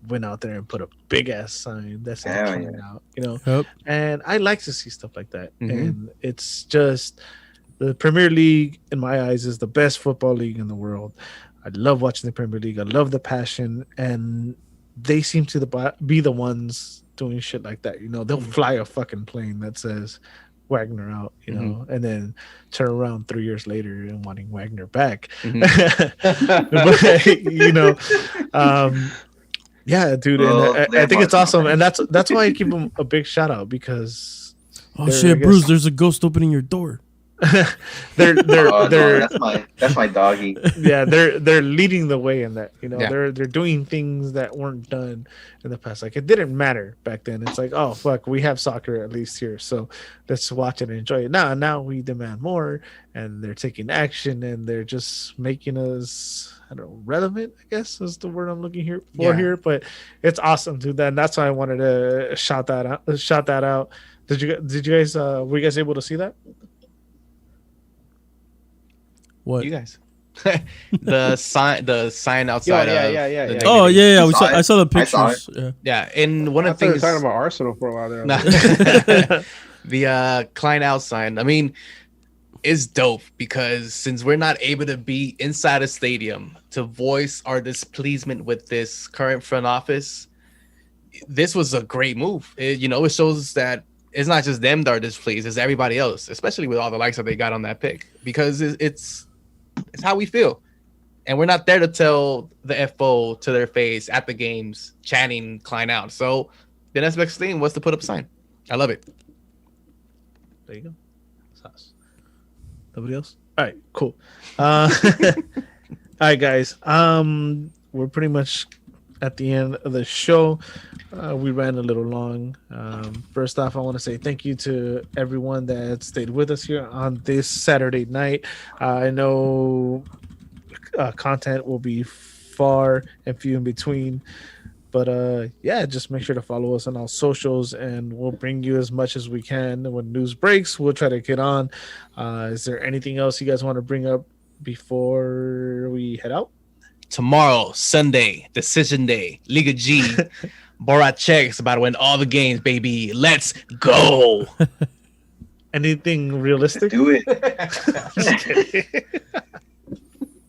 went out there and put a big ass sign that said "Clean out," Yep. And I like to see stuff like that. And it's just the Premier League, in my eyes, is the best football league in the world. I love watching the Premier League. I love the passion, and they seem to be the ones doing shit like that. They'll fly a fucking plane that says Wagner out, and then turn around 3 years later and wanting Wagner back. Yeah, dude, and I think it's awesome, and that's why I give them a big shout out because. Oh shit, Bruce! There's a ghost opening your door. That's my doggy. Yeah, they're leading the way in that. They're doing things that weren't done in the past. Like, it didn't matter back then. It's like, oh fuck, we have soccer at least here, so let's watch it and enjoy it. Now we demand more, and they're taking action, and they're just making us, I don't know, relevant, I guess is the word I'm looking here. But it's awesome, dude. And that's why I wanted to shout that out. Did you guys were you guys able to see that? What? You guys? the sign outside. Yeah. Oh yeah. I saw the pictures. Yeah, and one of the things. things Talking about Arsenal for a while there. the Klein out sign. I mean, is dope because since we're not able to be inside a stadium to voice our displeasement with this current front office, this was a great move. It shows that it's not just them that are displeased; it's everybody else, especially with all the likes that they got on that pick, because it's how we feel. And we're not there to tell the FO to their face at the games, chanting Klein out. So the next best thing was to put up a sign. I love it. There you go. Sauce. Nobody else? All right, cool. All right, guys. We're pretty much at the end of the show. We ran a little long. First off, I want to say thank you to everyone that stayed with us here on this Saturday night. I know content will be far and few in between, but just make sure to follow us on all socials, and we'll bring you as much as we can. When news breaks, we'll try to get on. Is there anything else you guys want to bring up before we head out? Tomorrow, Sunday, decision day, Liga G. Borat checks about to win all the games, baby. Let's go. Anything realistic? Do it.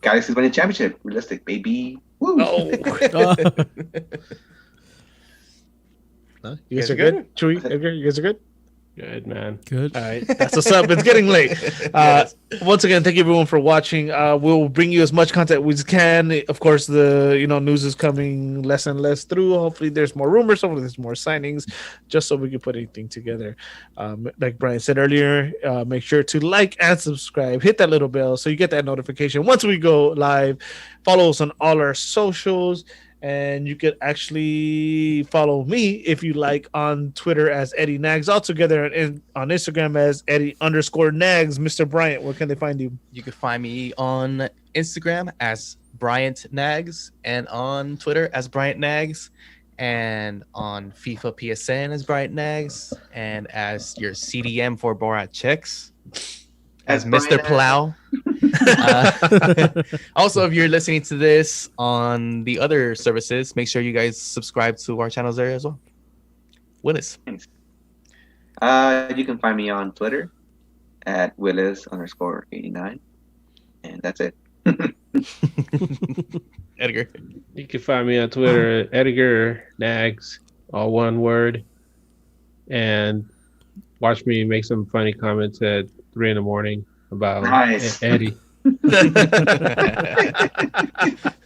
Galaxy's winning championship. Realistic, baby. Woo. Oh. You guys are good? Chewy, Edgar, you guys are good? Good, man. Good. All right, that's what's up. It's getting late. Once again, thank you everyone for watching. We'll bring you as much content as we can. Of course, the news is coming less and less through. Hopefully, there's more rumors. Hopefully, there's more signings, just so we can put anything together. Like Brian said earlier, make sure to like and subscribe. Hit that little bell so you get that notification once we go live. Follow us on all our socials. And you could actually follow me if you like on Twitter as Eddie Nags, all together, and on Instagram as Eddie_Nags. Mr. Bryant, where can they find you? You can find me on Instagram as Bryant Nags, and on Twitter as Bryant Nags, and on FIFA PSN as Bryant Nags, and as your CDM for Borat checks as Mr. Plow. Also, if you're listening to this on the other services, make sure you guys subscribe to our channels there as well. Willis. You can find me on Twitter at Willis_89. And that's it. Edgar. You can find me on Twitter at Edgar Nags, all one word. And watch me make some funny comments at 3 a.m. about Eddie. I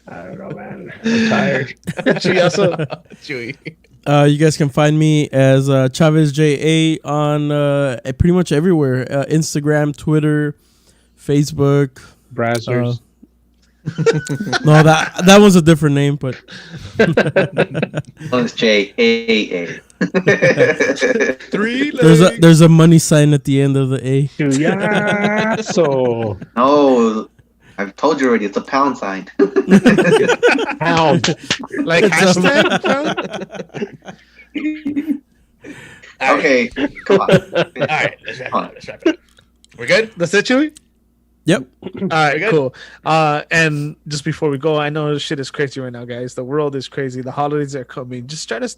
don't know, man. I'm tired. Chewy. You guys can find me as Chavez JA on pretty much everywhere. Instagram, Twitter, Facebook. Brazzers. No, that was a different name, but It's JAA. There's a money sign at the end of the A. Yeah. So No, I've told you already. It's a pound sign. Pound. Like It's a- hashtag. Okay, come on. All right, let's wrap it up. Let's wrap it up. We're good. That's it, Chewy. Yep. All right, good? cool. And just before we go, I know this shit is crazy right now, guys. The world is crazy. The holidays are coming. Just try to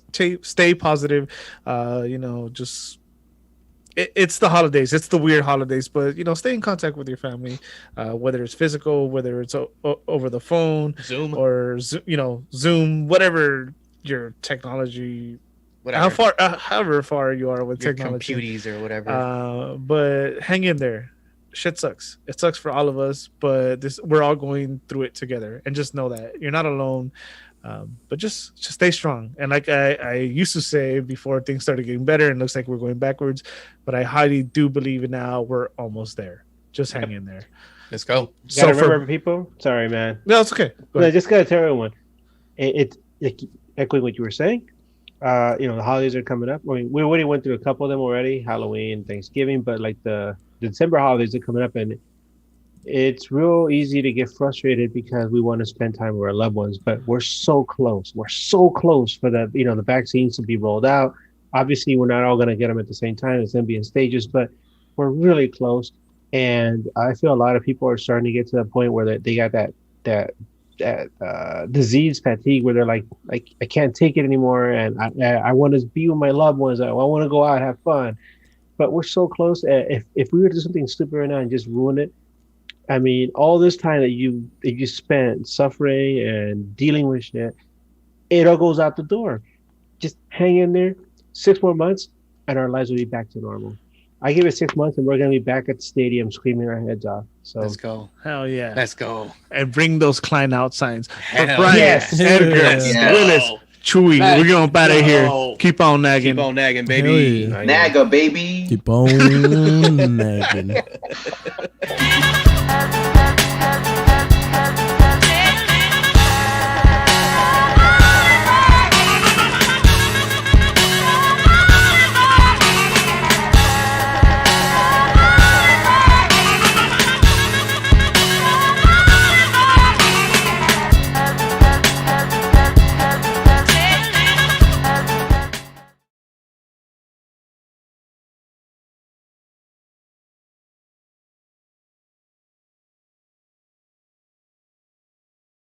stay positive. Just it's the holidays. It's the weird holidays, but stay in contact with your family, whether it's physical, whether it's over the phone, Zoom. or Zoom, whatever your technology. Whatever. However far you are with Your technology. computers or whatever. But hang in there. Shit sucks. It sucks for all of us, but we're all going through it together. And just know that you're not alone. But just stay strong. And like I used to say before things started getting better, and looks like we're going backwards, but I highly do believe it now. We're almost there. Just hang in there. Let's go. Gotta remember, people. Sorry, man. No, it's okay. Go No, I ahead. just gotta tell everyone. It's echoing what you were saying. The holidays are coming up. I mean, we already went through a couple of them already, Halloween, Thanksgiving, but like the December holidays are coming up, and it's real easy to get frustrated because we want to spend time with our loved ones, but we're so close. We're so close for the vaccines to be rolled out. Obviously, we're not all going to get them at the same time. It's going to be in stages, but we're really close. And I feel a lot of people are starting to get to the point where they got that disease fatigue, where they're like I can't take it anymore, and I want to be with my loved ones. I want to go out, have fun, but we're so close. If we were to do something stupid right now and just ruin it, I mean, all this time that you spent suffering and dealing with shit, it all goes out the door. Just hang in there. 6 more months, and our lives will be back to normal. I give it 6 months, and we're gonna be back at the stadium screaming our heads off. So Let's go. Hell yeah. Let's go. And bring those Klein out signs. Hell For Brian, yes. Edgar, Let's go. Willis, Chewy, Let's we're going out of here. go. Keep on nagging. Keep on nagging, Hell baby. yeah. Naga, baby. Keep on nagging.